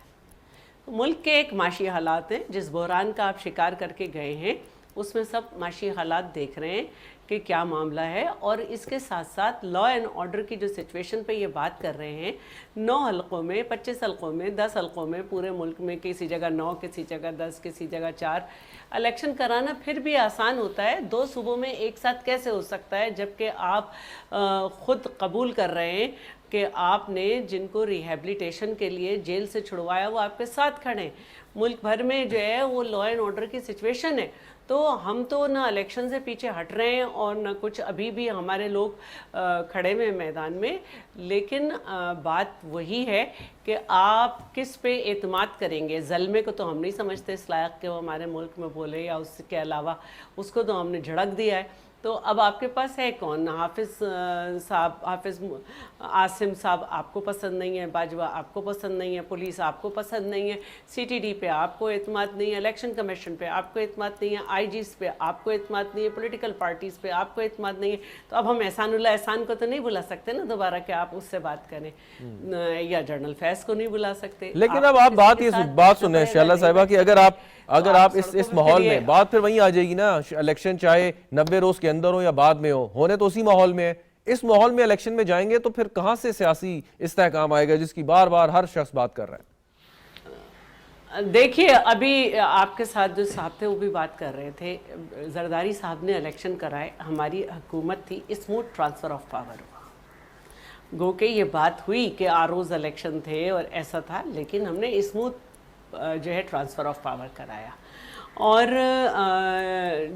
ملک کے ایک معاشی حالات ہیں جس بحران کا آپ شکار کر کے گئے ہیں اس میں سب معاشی حالات دیکھ رہے ہیں کہ کیا معاملہ ہے اور اس کے ساتھ ساتھ لا اینڈ آرڈر کی جو سچویشن پہ یہ بات کر رہے ہیں 9 حلقوں میں 25 حلقوں میں 10 حلقوں میں پورے ملک میں کسی جگہ 9 کسی جگہ 10 کسی جگہ 4 الیکشن کرانا پھر بھی آسان ہوتا ہے. 2 صوبوں میں ایک ساتھ کیسے ہو سکتا ہے جبکہ آپ خود قبول کر رہے ہیں کہ آپ نے جن کو ریہیبلیٹیشن کے لیے جیل سے چھڑوایا وہ آپ کے ساتھ کھڑے ہیں. ملک بھر میں جو ہے وہ لا اینڈ آرڈر کی سچویشن ہے. تو ہم تو نہ الیکشن سے پیچھے ہٹ رہے ہیں اور نہ کچھ, ابھی بھی ہمارے لوگ کھڑے ہوئے میدان میں. لیکن بات وہی ہے کہ آپ کس پہ اعتماد کریں گے. زلمے کو تو ہم نہیں سمجھتے اس لائق کہ وہ ہمارے ملک میں بولے یا اس کے علاوہ, اس کو تو ہم نے جھڑک دیا ہے. تو اب آپ کے پاس ہے کون؟ حافظ صاحب, حافظ عاصم صاحب آپ کو پسند نہیں ہے, باجوہ آپ کو پسند نہیں ہے, پولیس آپ کو پسند نہیں ہے, سی ٹی ڈی پہ آپ کو اعتماد نہیں ہے, الیکشن کمیشن پہ آپ کو اعتماد نہیں ہے, آئی جیز پہ آپ کو اعتماد نہیں ہے, پولیٹیکل پارٹیز پہ آپ کو اعتماد نہیں ہے. تو اب ہم احسان اللہ احسان کو تو نہیں بلا سکتے نا دوبارہ کہ آپ اس سے بات کریں, یا جنرل فیض کو نہیں بلا سکتے. لیکن اب آپ بات سنیں شیلا صاحبہ کہ اگر آپ اس ماحول میں بات پھر وہیں آ جائے گی نا, الیکشن چاہے 90 روز کے اندر ہو یا بعد میں ہونے تو اسی ماحول میں ہے. اس ماحول میں الیکشن میں جائیں گے تو پھر کہاں سے سیاسی استحکام آئے گا جس کی بار بار ہر شخص بات کر رہا ہے؟ دیکھیے ابھی آپ کے ساتھ جو صاحب تھے وہ بھی بات کر رہے تھے, زرداری صاحب نے الیکشن کرائے, ہماری حکومت تھی, اسموتھ ٹرانسفر آف پاور ہوا. گو کہ یہ بات ہوئی کہ آروز الیکشن تھے اور ایسا تھا, لیکن ہم نے اسموتھ جو ہے ٹرانسفر آف پاور کرایا. اور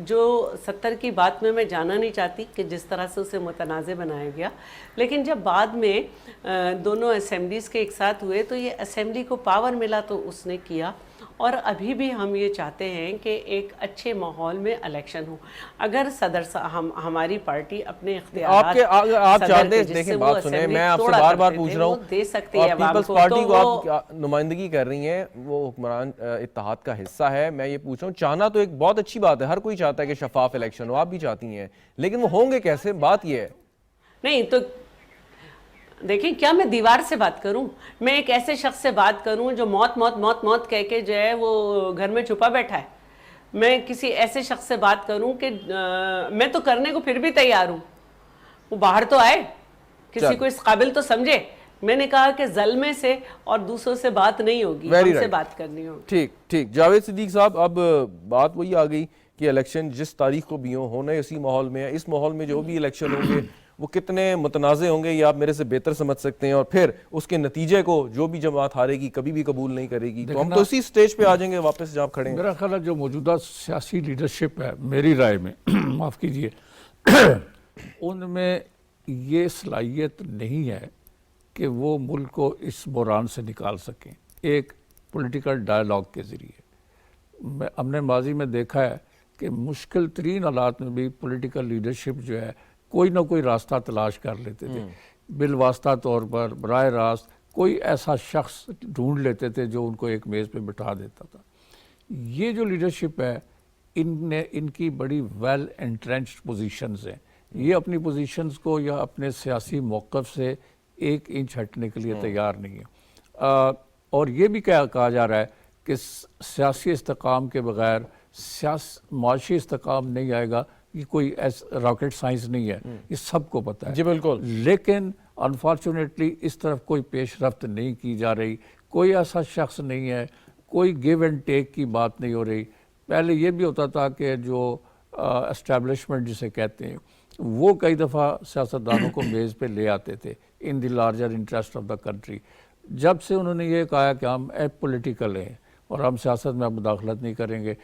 جو 70 کی بات میں جانا نہیں چاہتی کہ جس طرح سے اسے متنازع بنایا گیا, لیکن جب بعد میں دونوں اسمبلیز کے ایک ساتھ ہوئے تو یہ اسمبلی کو پاور ملا تو اس نے کیا. اور ابھی بھی ہم یہ چاہتے ہیں کہ ایک اچھے ماحول میں الیکشن ہو. اگر صدر ہماری پارٹی اپنے اختیارات آپ چاہتے ہیں, دیکھیں بات سنیں, میں آپ سے بار بار پوچھ رہا ہوں, دے سکتی ہے پیپلز پارٹی کو آپ نمائندگی کر رہی ہیں, وہ حکمران اتحاد کا حصہ ہے. میں یہ پوچھ رہا ہوں, چاہنا تو ایک بہت اچھی بات ہے, ہر کوئی چاہتا ہے کہ شفاف الیکشن ہو, آپ بھی چاہتی ہیں, لیکن وہ ہوں گے کیسے؟ بات یہ ہے نہیں تو دیکھیں کیا میں دیوار سے بات کروں؟ میں ایک ایسے شخص سے بات کروں جو موت موت موت موت کہہ کے جو ہے وہ گھر میں چھپا بیٹھا ہے؟ میں کسی ایسے شخص سے بات کروں کہ میں تو کرنے کو پھر بھی تیار ہوں، وہ باہر تو آئے، کسی کو اس قابل تو سمجھے؟ میں نے کہا کہ ظلمے سے اور دوسروں سے بات نہیں ہوگی، ہم سے بات کرنی ہوگی۔ ٹھیک جاوید صدیق صاحب، اب بات وہی آ گئی کہ الیکشن جس تاریخ کو بھی ہونا اسی ماحول میں ہے، اس ماحول میں جو بھی الیکشن ہوں گے وہ کتنے متنازع ہوں گے یہ آپ میرے سے بہتر سمجھ سکتے ہیں، اور پھر اس کے نتیجے کو جو بھی جماعت ہارے گی کبھی بھی قبول نہیں کرے گی، تو ہم تو اسی سٹیج پہ آ جائیں گے واپس جہاں کھڑے ہیں۔ میرا خیال ہے جو موجودہ سیاسی لیڈرشپ ہے میری رائے میں معاف کیجئے ان میں یہ صلاحیت نہیں ہے کہ وہ ملک کو اس بحران سے نکال سکیں ایک پولیٹیکل ڈائیلاگ کے ذریعے۔ ہم نے ماضی میں دیکھا ہے کہ مشکل ترین حالات میں بھی پولیٹیکل لیڈرشپ جو ہے کوئی نہ کوئی راستہ تلاش کر لیتے تھے، بالواسطہ طور پر براہ راست کوئی ایسا شخص ڈھونڈ لیتے تھے جو ان کو ایک میز پہ بٹھا دیتا تھا۔ یہ جو لیڈرشپ ہے ان کی بڑی ویل انٹرینچڈ پوزیشنز ہیں، یہ اپنی پوزیشنز کو یا اپنے سیاسی موقف سے ایک انچ ہٹنے کے لیے تیار نہیں ہے، اور یہ بھی کہا جا رہا ہے کہ سیاسی استحکام کے بغیر معاشی استحکام نہیں آئے گا۔ یہ کوئی راکٹ سائنس نہیں ہے، یہ سب کو پتہ ہے۔ جی بالکل، لیکن انفارچونیٹلی اس طرف کوئی پیش رفت نہیں کی جا رہی، کوئی ایسا شخص نہیں ہے، کوئی گیو اینڈ ٹیک کی بات نہیں ہو رہی۔ پہلے یہ بھی ہوتا تھا کہ جو اسٹیبلشمنٹ جسے کہتے ہیں وہ کئی دفعہ سیاستدانوں کو میز پہ لے آتے تھے in the larger interest of the country. جب سے انہوں نے یہ کہا کہ ہم اے پولیٹیکل ہیں اور ہم سیاست میں مداخلت نہیں کریں گے،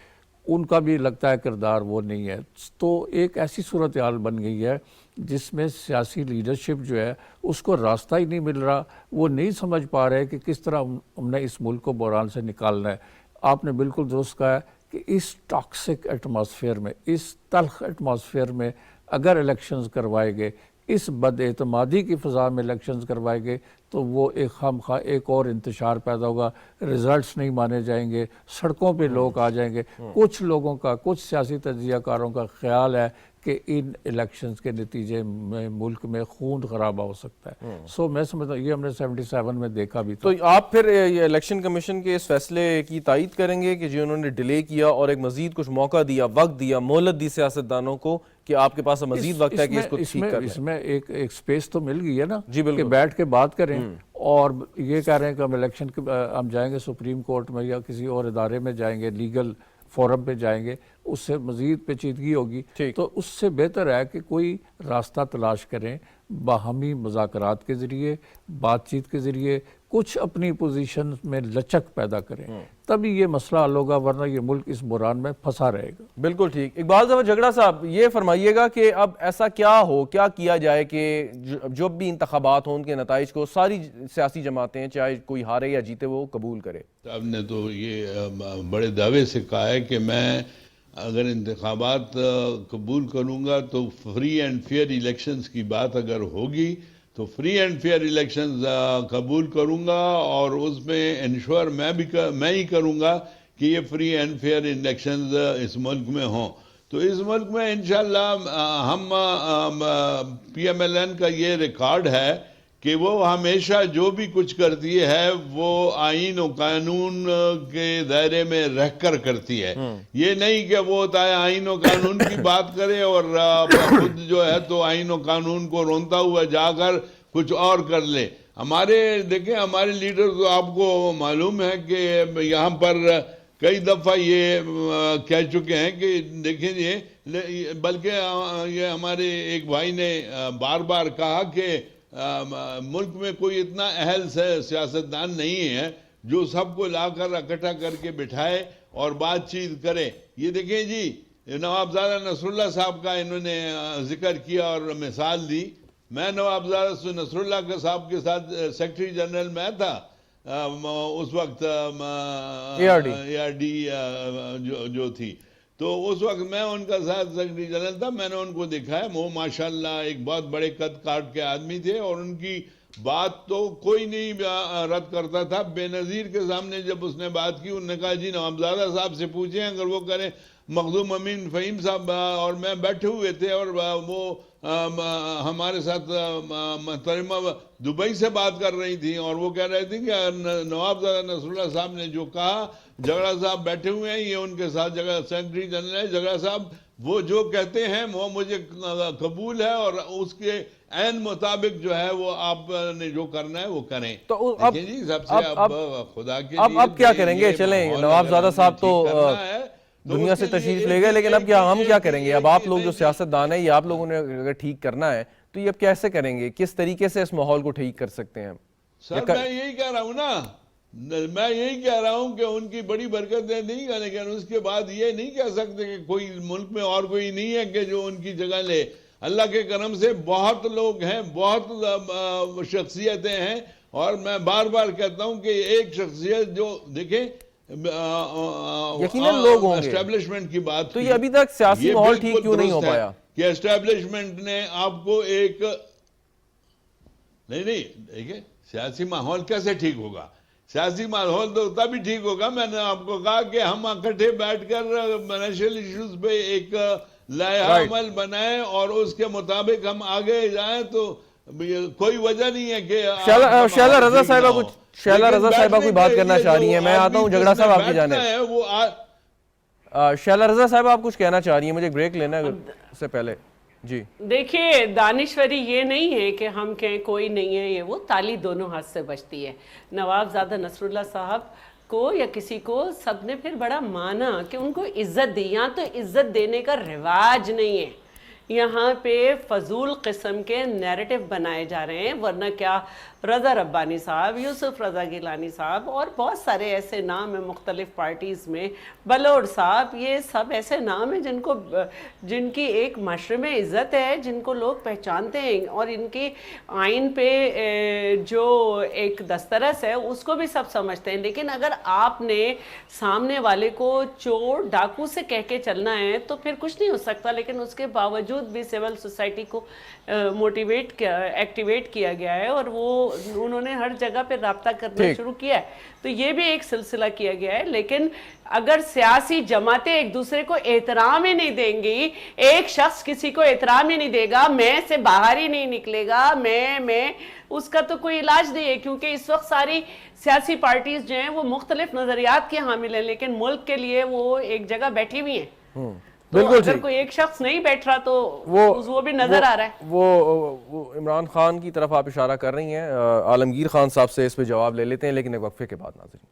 ان کا بھی لگتا ہے کردار وہ نہیں ہے، تو ایک ایسی صورتحال بن گئی ہے جس میں سیاسی لیڈرشپ جو ہے اس کو راستہ ہی نہیں مل رہا، وہ نہیں سمجھ پا رہے کہ کس طرح ہم نے اس ملک کو بحران سے نکالنا ہے۔ آپ نے بالکل درست کہا ہے کہ اس ٹاکسک ایٹماسفیئر میں، اس تلخ ایٹماسفیئر میں اگر الیکشنز کروائے گئے، اس بد اعتمادی کی فضا میں الیکشنز کروائے گئے تو وہ ایک خامخواہ ایک اور انتشار پیدا ہوگا، رزلٹس نہیں مانے جائیں گے، سڑکوں پہ لوگ آ جائیں گے۔ کچھ لوگوں کا، کچھ سیاسی تجزیہ کاروں کا خیال ہے کہ ان الیکشنز کے نتیجے میں ملک میں خون خرابہ ہو سکتا ہے۔ سو میں سمجھتا ہوں یہ ہم نے 77 میں دیکھا بھی تھا۔ تو آپ پھر یہ الیکشن کمیشن کے اس فیصلے کی تائید کریں گے کہ جو انہوں نے ڈیلے کیا اور ایک مزید کچھ موقع دیا، وقت دیا، مہلت دی سیاستدانوں کو کہ آپ کے پاس مزید وقت ہے کہ اس کو ٹھیک کر لیں؟ اس میں ایک سپیس تو مل گئی ہے نا جی بالکل، کہ بیٹھ کے بات کریں، اور یہ کہہ رہے ہیں کہ ہم الیکشن ہم جائیں گے سپریم کورٹ میں یا کسی اور ادارے میں جائیں گے، لیگل فورم پہ جائیں گے، اس سے مزید پیچیدگی ہوگی۔ تو اس سے بہتر ہے کہ کوئی راستہ تلاش کریں، باہمی مذاکرات کے ذریعے، بات چیت کے ذریعے کچھ اپنی پوزیشن میں لچک پیدا کریں، تبھی یہ مسئلہ حل ہوگا، ورنہ یہ ملک اس بحران میں پھنسا رہے گا۔ بالکل ٹھیک۔ اقبال ظفر جھگڑا صاحب، یہ فرمائیے گا کہ اب ایسا کیا کیا جائے کہ جب بھی انتخابات ہوں ان کے نتائج کو ساری سیاسی جماعتیں چاہے کوئی ہارے یا جیتے وہ قبول کرے؟ صاحب نے تو یہ بڑے دعوے سے کہا ہے کہ میں اگر انتخابات قبول کروں گا تو فری اینڈ فیئر الیکشنز کی بات اگر ہوگی تو فری اینڈ فیئر الیکشنز قبول کروں گا، اور اس میں انشور میں ہی کروں گا کہ یہ فری اینڈ فیئر الیکشنز اس ملک میں ہوں۔ تو اس ملک میں انشاءاللہ ہم پی ایم ایل این کا یہ ریکارڈ ہے کہ وہ ہمیشہ جو بھی کچھ کرتی ہے وہ آئین و قانون کے دائرے میں رہ کر کرتی ہے۔ یہ نہیں کہ وہ آئین و قانون کی بات کرے اور خود جو ہے تو آئین و قانون کو رونتا ہوا جا کر کچھ اور کر لے۔ دیکھیں ہمارے لیڈر تو آپ کو معلوم ہے کہ یہاں پر کئی دفعہ یہ کہہ چکے ہیں کہ دیکھیں یہ، بلکہ یہ ہمارے ایک بھائی نے بار بار کہا کہ ملک میں کوئی اتنا اہل سیاستدان نہیں ہے جو سب کو لا کر اکٹھا کر کے بٹھائے اور بات چیت کرے۔ یہ دیکھیں جی نوابزادہ نصر اللہ صاحب کا انہوں نے ذکر کیا اور مثال دی۔ میں نوابزادہ نصر اللہ صاحب کے ساتھ سیکرٹری جنرل میں تھا اس وقت، اے آر ڈی جو تھی، تو اس وقت میں ان کا ساتھ سیکرٹری جنرل تھا۔ میں نے ان کو دیکھا ہے، وہ ماشاءاللہ ایک بہت بڑے قد کاٹ کے آدمی تھے، اور ان کی بات تو کوئی نہیں رد کرتا تھا۔ بے نظیر کے سامنے جب اس نے بات کی، انہوں نے کہا جی نوابزادہ صاحب سے پوچھیں اگر وہ کریں۔ مخدوم امین فہیم صاحب اور میں بیٹھے ہوئے تھے اور وہ ہمارے ساتھ محترمہ دبئی سے بات کر رہی تھیں اور وہ کہہ رہے تھے کہ نواب زادہ نصر اللہ صاحب نے جو کہا، جھگڑا صاحب بیٹھے ہوئے ہیں، یہ ان کے ساتھ جگہ سیکرٹری جنرل ہے، جھگڑا صاحب وہ جو کہتے ہیں وہ مجھے قبول ہے اور اس کے عین مطابق جو ہے وہ آپ نے جو کرنا ہے وہ کریں. تو اب دیکھیں جی سب سے اب خدا کے لیے اب کیا کریں گے؟ چلیں نواب زادہ صاحب تو دنیا سے تشریف لے گئے، لیکن اب ہم کیا کریں گے؟ اب آپ لوگ جو سیاست دان ہیں، یہ آپ لوگوں نے اگر ٹھیک کرنا ہے تو یہ اب کیسے کریں گے؟ کس طریقے سے اس ماحول کو ٹھیک کر سکتے ہیں؟ سر میں یہی کہہ رہا ہوں نا، میں یہی کہہ رہا ہوں کہ ان کی بڑی برکتیں نہیں کریں، لیکن اس کے بعد یہ نہیں کہہ سکتے کہ کوئی ملک میں اور کوئی نہیں ہے کہ جو ان کی جگہ لے. اللہ کے کرم سے بہت لوگ ہیں، بہت شخصیتیں ہیں، اور میں بار بار کہتا ہوں کہ ایک شخصیت جو دیکھیں یقیناً لوگ ہوں گے، اسٹیبلشمنٹ کی بات، تو یہ ابھی تک سیاسی ماحول ٹھیک کیوں نہیں ہو پایا؟ کہ اسٹیبلشمنٹ نے آپ کو ایک نہیں دیکھیں سیاسی ماحول کیسے ٹھیک ہوگا؟ سیاسی ماحول تو تبھی ٹھیک ہوگا، میں نے آپ کو کہا کہ ہم اکٹھے بیٹھ کر نیشنل ایشوز پہ ایک لائحہ عمل بنائیں اور اس کے مطابق ہم آگے جائیں، تو کوئی وجہ نہیں ہے کہ شہلا رضا صاحبہ کوئی بات کرنا چاہ رہی ہیں. میں آتا ہوں جھگڑا صاحب آپ کی جانب. شہلا رضا صاحبہ آپ کچھ کہنا چاہ رہی ہیں؟ مجھے بریک لینا ہے اس سے پہلے. جی دیکھیے، دانشوری یہ نہیں ہے کہ ہم کہیں کوئی نہیں ہے، یہ وہ تالی دونوں ہاتھ سے بجتی ہے. نواب زادہ نصر اللہ صاحب کو یا کسی کو سب نے پھر بڑا مانا کہ ان کو عزت دی. یہاں تو عزت دینے کا رواج نہیں ہے، یہاں پہ فضول قسم کے نیریٹو بنائے جا رہے ہیں. ورنہ کیا رضا ربانی صاحب، یوسف رضا گیلانی صاحب اور بہت سارے ایسے نام ہیں مختلف پارٹیز میں، بلوڑ صاحب، یہ سب ایسے نام ہیں جن کی ایک معاشرے میں عزت ہے، جن کو لوگ پہچانتے ہیں، اور ان کی آئین پہ جو ایک دسترس ہے اس کو بھی سب سمجھتے ہیں. لیکن اگر آپ نے سامنے والے کو چور ڈاکو سے کہہ کے چلنا ہے تو پھر کچھ نہیں ہو سکتا. لیکن اس کے باوجود بھی سول سوسائٹی کو ایکٹیویٹ کیا گیا ہے، اور انہوں نے ہر جگہ پہ رابطہ کرنا شروع کیا ہے. تو یہ بھی ایک سلسلہ کیا گیا ہے. لیکن اگر سیاسی جماعتیں ایک دوسرے کو احترام ہی نہیں دیں گی، ایک شخص کسی کو احترام ہی نہیں دے گا، میں سے باہر ہی نہیں نکلے گا، میں اس کا تو کوئی علاج نہیں ہے. کیونکہ اس وقت ساری سیاسی پارٹیز جو ہیں وہ مختلف نظریات کے حامل ہیں، لیکن ملک کے لیے وہ ایک جگہ بیٹھی ہوئی ہیں. تو اگر کوئی ایک شخص نہیں بیٹھ رہا تو وہ بھی نظر آ رہا ہے. وہ عمران خان کی طرف آپ اشارہ کر رہی ہیں. عالمگیر خان صاحب سے اس پہ جواب لے لیتے ہیں، لیکن ایک وقفے کے بعد. ناظرین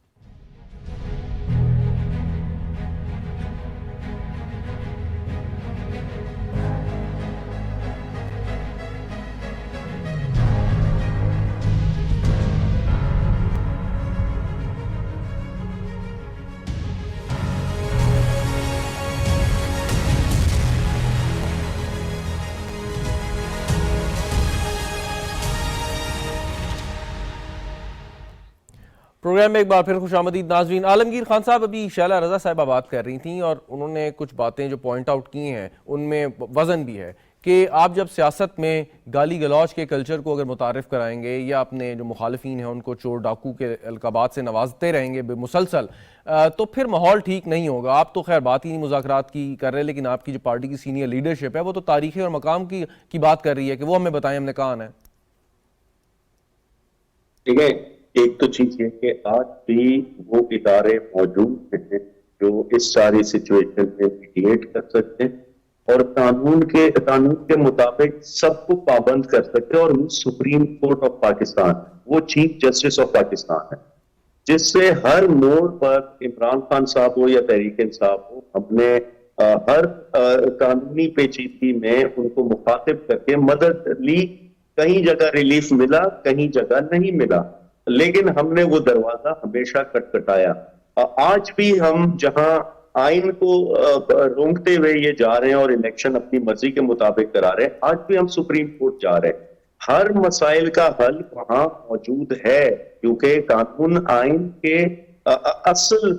پروگرام میں ایک بار پھر خوش آمدید ناظرین. عالمگیر خان صاحب، ابھی شہلا رضا صاحبہ بات کر رہی تھیں اور انہوں نے کچھ باتیں جو پوائنٹ آؤٹ کی ہیں ان میں وزن بھی ہے کہ آپ جب سیاست میں گالی گلوچ کے کلچر کو اگر متعارف کرائیں گے یا اپنے جو مخالفین ہیں ان کو چور ڈاکو کے القابات سے نوازتے رہیں گے مسلسل، تو پھر ماحول ٹھیک نہیں ہوگا. آپ تو خیر بات ہی نہیں مذاکرات کی کر رہے، لیکن آپ کی جو پارٹی کی سینئر لیڈرشپ ہے وہ تو تاریخی اور مقام کی بات کر رہی ہے کہ وہ ہمیں بتائیں ہم نے کہاں آنا ہے. ٹھیک ہے، ایک تو چیز یہ کہ آج بھی وہ ادارے موجود ہیں جو اس ساری سچویشن میں میڈیٹ کر سکتے ہیں اور قانون کے مطابق سب کو پابند کر سکتے ہیں. اور وہ سپریم کورٹ آف پاکستان، وہ چیف جسٹس آف پاکستان ہے، جس سے ہر موڑ پر عمران خان صاحب ہو یا تحریک انصاف ہو، ہم نے ہر قانونی پیچیدگی میں ان کو مخاطب کر کے مدد لی. کہیں جگہ ریلیف ملا، کہیں جگہ نہیں ملا، لیکن ہم نے وہ دروازہ ہمیشہ کٹکھٹایا. آج بھی ہم جہاں آئین کو رونگتے ہوئے یہ جا رہے ہیں اور الیکشن اپنی مرضی کے مطابق کرا رہے ہیں، آج بھی ہم سپریم کورٹ جا رہے ہیں. ہر مسائل کا حل وہاں موجود ہے، کیونکہ قانون آئین کے اصل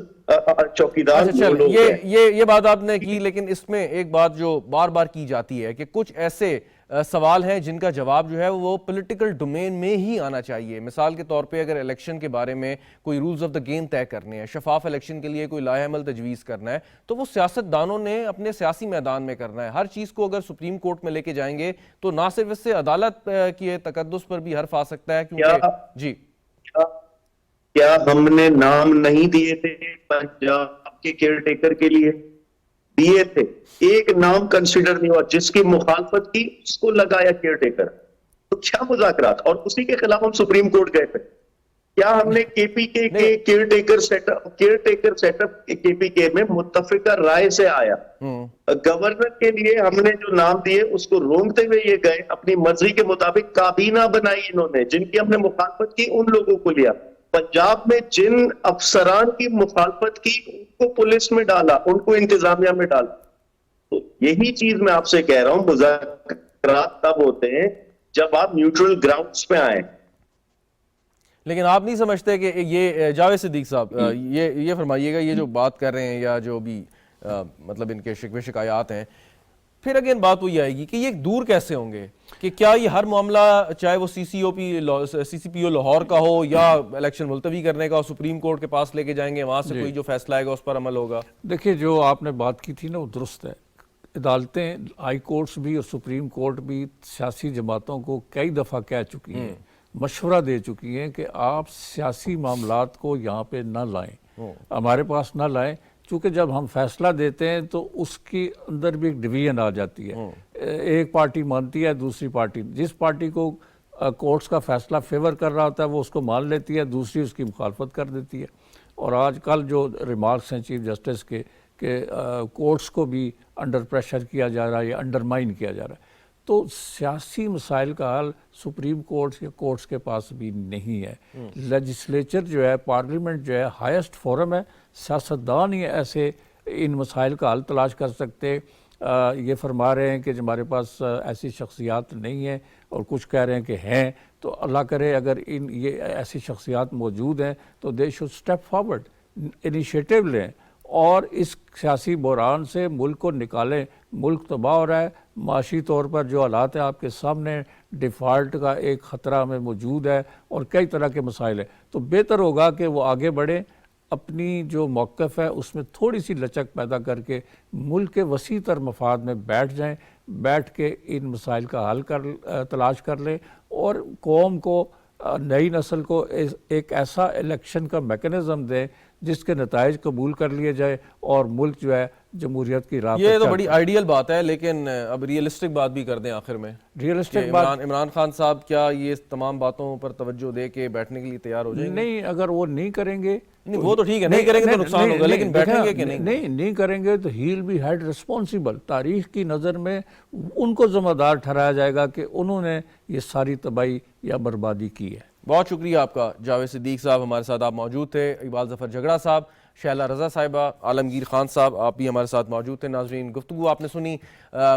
چوکیدار وہ لوگ ہیں. یہ بات آپ نے کی، لیکن اس میں ایک بات جو بار بار کی جاتی ہے کہ کچھ ایسے سوال ہیں جن کا جواب جو ہے وہ پولیٹیکل ڈومین میں ہی آنا چاہیے. مثال کے طور پہ اگر الیکشن کے بارے میں کوئی رولز آف دا گیم طے کرنے ہیں, شفاف الیکشن کے لیے کوئی لائحہ عمل تجویز کرنا ہے, تو وہ سیاست دانوں نے اپنے سیاسی میدان میں کرنا ہے. ہر چیز کو اگر سپریم کورٹ میں لے کے جائیں گے تو نہ صرف اس سے عدالت کی تقدس پر بھی حرف آ سکتا ہے, کیونکہ جی کیا ہم نے نام نہیں دیے تھے پنجاب کے کیئر ٹیکر کے لیے؟ دیے تھے. ایک نام کنسیڈر نہیں ہوا, جس کی مخالفت کی اس کو لگایا کیئر ٹیکر. تو کیا مذاکرات, اور اسی کے خلاف ہم سپریم کورٹ گئے تھے. کیا ہم نے کے پی کے کیئر ٹیکر سیٹ اپ کے پی کے میں متفقہ رائے سے آیا؟ گورنر کے لیے ہم نے جو نام دیے اس کو رونگتے ہوئے یہ گئے, اپنی مرضی کے مطابق کابینہ بنائی انہوں نے, جن کی ہم نے مخالفت کی ان لوگوں کو لیا. پنجاب میں جن افسران کی مخالفت کی ان کو پولیس میں ڈالا, ان کو انتظامیہ میں ڈالا. تو یہی چیز میں آپ سے کہہ رہا ہوں, مذاکرات تب ہوتے ہیں جب آپ نیوٹرل گراؤنڈز پہ آئیں. لیکن آپ نہیں سمجھتے کہ یہ جاوید صدیق صاحب یہ فرمائیے گا, یہ جو بات کر رہے ہیں یا جو بھی مطلب ان کے شکوے شکایات ہیں, پھر اگین بات وہی آئے گی کہ یہ دور کیسے ہوں گے, کہ کیا یہ ہر معاملہ چاہے وہ سی سی پی او لاہور کا ہو یا الیکشن ملتوی کرنے کا ہو, سپریم کورٹ کے پاس لے کے جائیں گے, وہاں سے کوئی جو فیصلہ آئے گا اس پر عمل ہوگا؟ دیکھیے جو آپ نے بات کی تھی نا وہ درست ہے. عدالتیں, ہائی کورٹس بھی اور سپریم کورٹ بھی سیاسی جماعتوں کو کئی دفعہ کہہ چکی ہیں, مشورہ دے چکی ہیں کہ آپ سیاسی معاملات کو یہاں پہ نہ لائیں, ہمارے پاس نہ لائیں, چونکہ جب ہم فیصلہ دیتے ہیں تو اس کی اندر بھی ایک ڈویژن آ جاتی ہے. ایک پارٹی مانتی ہے, دوسری پارٹی, جس پارٹی کو کورٹس کا فیصلہ فیور کر رہا ہوتا ہے وہ اس کو مان لیتی ہے, دوسری اس کی مخالفت کر دیتی ہے. اور آج کل جو ریمارکس ہیں چیف جسٹس کے کہ کورٹس کو بھی انڈر پریشر کیا جا رہا ہے یا انڈرمائن کیا جا رہا ہے, تو سیاسی مسائل کا حل سپریم کورٹس یا کورٹس کے پاس بھی نہیں ہے. لیجسلیچر جو ہے, پارلیمنٹ جو ہے, ہائیسٹ فورم ہے, سیاستدان ہی ایسے ان مسائل کا حل تلاش کر سکتے. یہ فرما رہے ہیں کہ ہمارے پاس ایسی شخصیات نہیں ہیں, اور کچھ کہہ رہے ہیں کہ ہیں, تو اللہ کرے اگر یہ ایسی شخصیات موجود ہیں تو they should step forward, initiative لیں اور اس سیاسی بحران سے ملک کو نکالیں. ملک تباہ ہو رہا ہے, معاشی طور پر جو حالات ہیں آپ کے سامنے, ڈیفالٹ کا ایک خطرہ ہمیں موجود ہے اور کئی طرح کے مسائل ہیں. تو بہتر ہوگا کہ وہ آگے بڑھیں, اپنی جو موقف ہے اس میں تھوڑی سی لچک پیدا کر کے ملک کے وسیع تر مفاد میں بیٹھ جائیں, بیٹھ کے ان مسائل کا حل تلاش کر لیں, اور قوم کو, نئی نسل کو ایک ایسا الیکشن کا میکنزم دیں جس کے نتائج قبول کر لیے جائے اور ملک جو ہے جمہوریت کی راہ پر. یہ تو بڑی آئیڈیل بات ہے, لیکن اب ریئلسٹک بات بھی کر دیں آخر میں. ریئلسٹک بات, عمران خان صاحب کیا یہ تمام باتوں پر توجہ دے کے بیٹھنے کے لیے تیار ہو جائیں گے؟ نہیں, اگر وہ نہیں کریں گے, وہ تو ٹھیک ہے, نہیں کریں گے تو نقصان ہوگا, لیکن بیٹھیں گے کہ نہیں؟ نہیں کریں گے تو ہی ول بی ہیلڈ ریسپانسبل. تاریخ کی نظر میں ان کو ذمہ دار ٹھہرایا جائے گا کہ انہوں نے یہ ساری تباہی یا بربادی کی ہے. بہت شکریہ آپ کا جاوید صدیق صاحب, ہمارے ساتھ آپ موجود تھے. اقبال ظفر جھگڑا صاحب, شہلا رضا صاحبہ, عالمگیر خان صاحب, آپ بھی ہمارے ساتھ موجود تھے. ناظرین, گفتگو آپ نے سنی,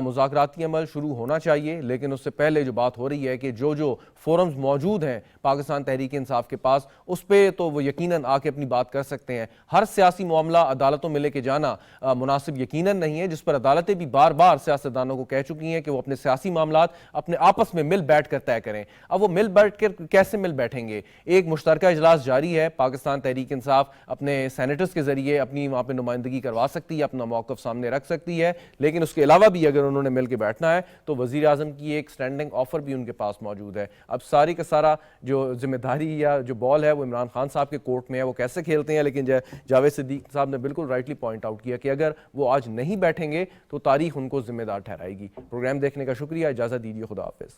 مذاکراتی عمل شروع ہونا چاہیے, لیکن اس سے پہلے جو بات ہو رہی ہے کہ جو فورمز موجود ہیں پاکستان تحریک انصاف کے پاس, اس پہ تو وہ یقیناً آ کے اپنی بات کر سکتے ہیں. ہر سیاسی معاملہ عدالتوں میں لے کے جانا مناسب یقیناً نہیں ہے, جس پر عدالتیں بھی بار بار سیاستدانوں کو کہہ چکی ہیں کہ وہ اپنے سیاسی معاملات اپنے آپس میں مل بیٹھ کر طے کریں. اب وہ مل بیٹھ کر کیسے مل بیٹھیں گے؟ ایک مشترکہ اجلاس جاری ہے, پاکستان تحریک انصاف اپنے سینیٹرز کے ذریعے اپنی وہاں پہ نمائندگی کروا سکتی ہے, اپنا موقف سامنے رکھ سکتی ہے, لیکن اس کے علاوہ بھی اگر انہوں نے مل کے بیٹھنا ہے تو وزیر اعظم کی ایک سٹینڈنگ آفر بھی ان کے پاس موجود ہے. اب ساری کا سارا جو ذمہ داری یا جو بال ہے وہ عمران خان صاحب کے کورٹ میں ہے, وہ کیسے کھیلتے ہیں. لیکن جاوید صدیق صاحب نے بالکل رائٹلی پوائنٹ آؤٹ کیا کہ اگر وہ آج نہیں بیٹھیں گے تو تاریخ ان کو ذمہ دار ٹھہرائے گی. پروگرام دیکھنے کا شکریہ, اجازت دیجیے, خدا حافظ.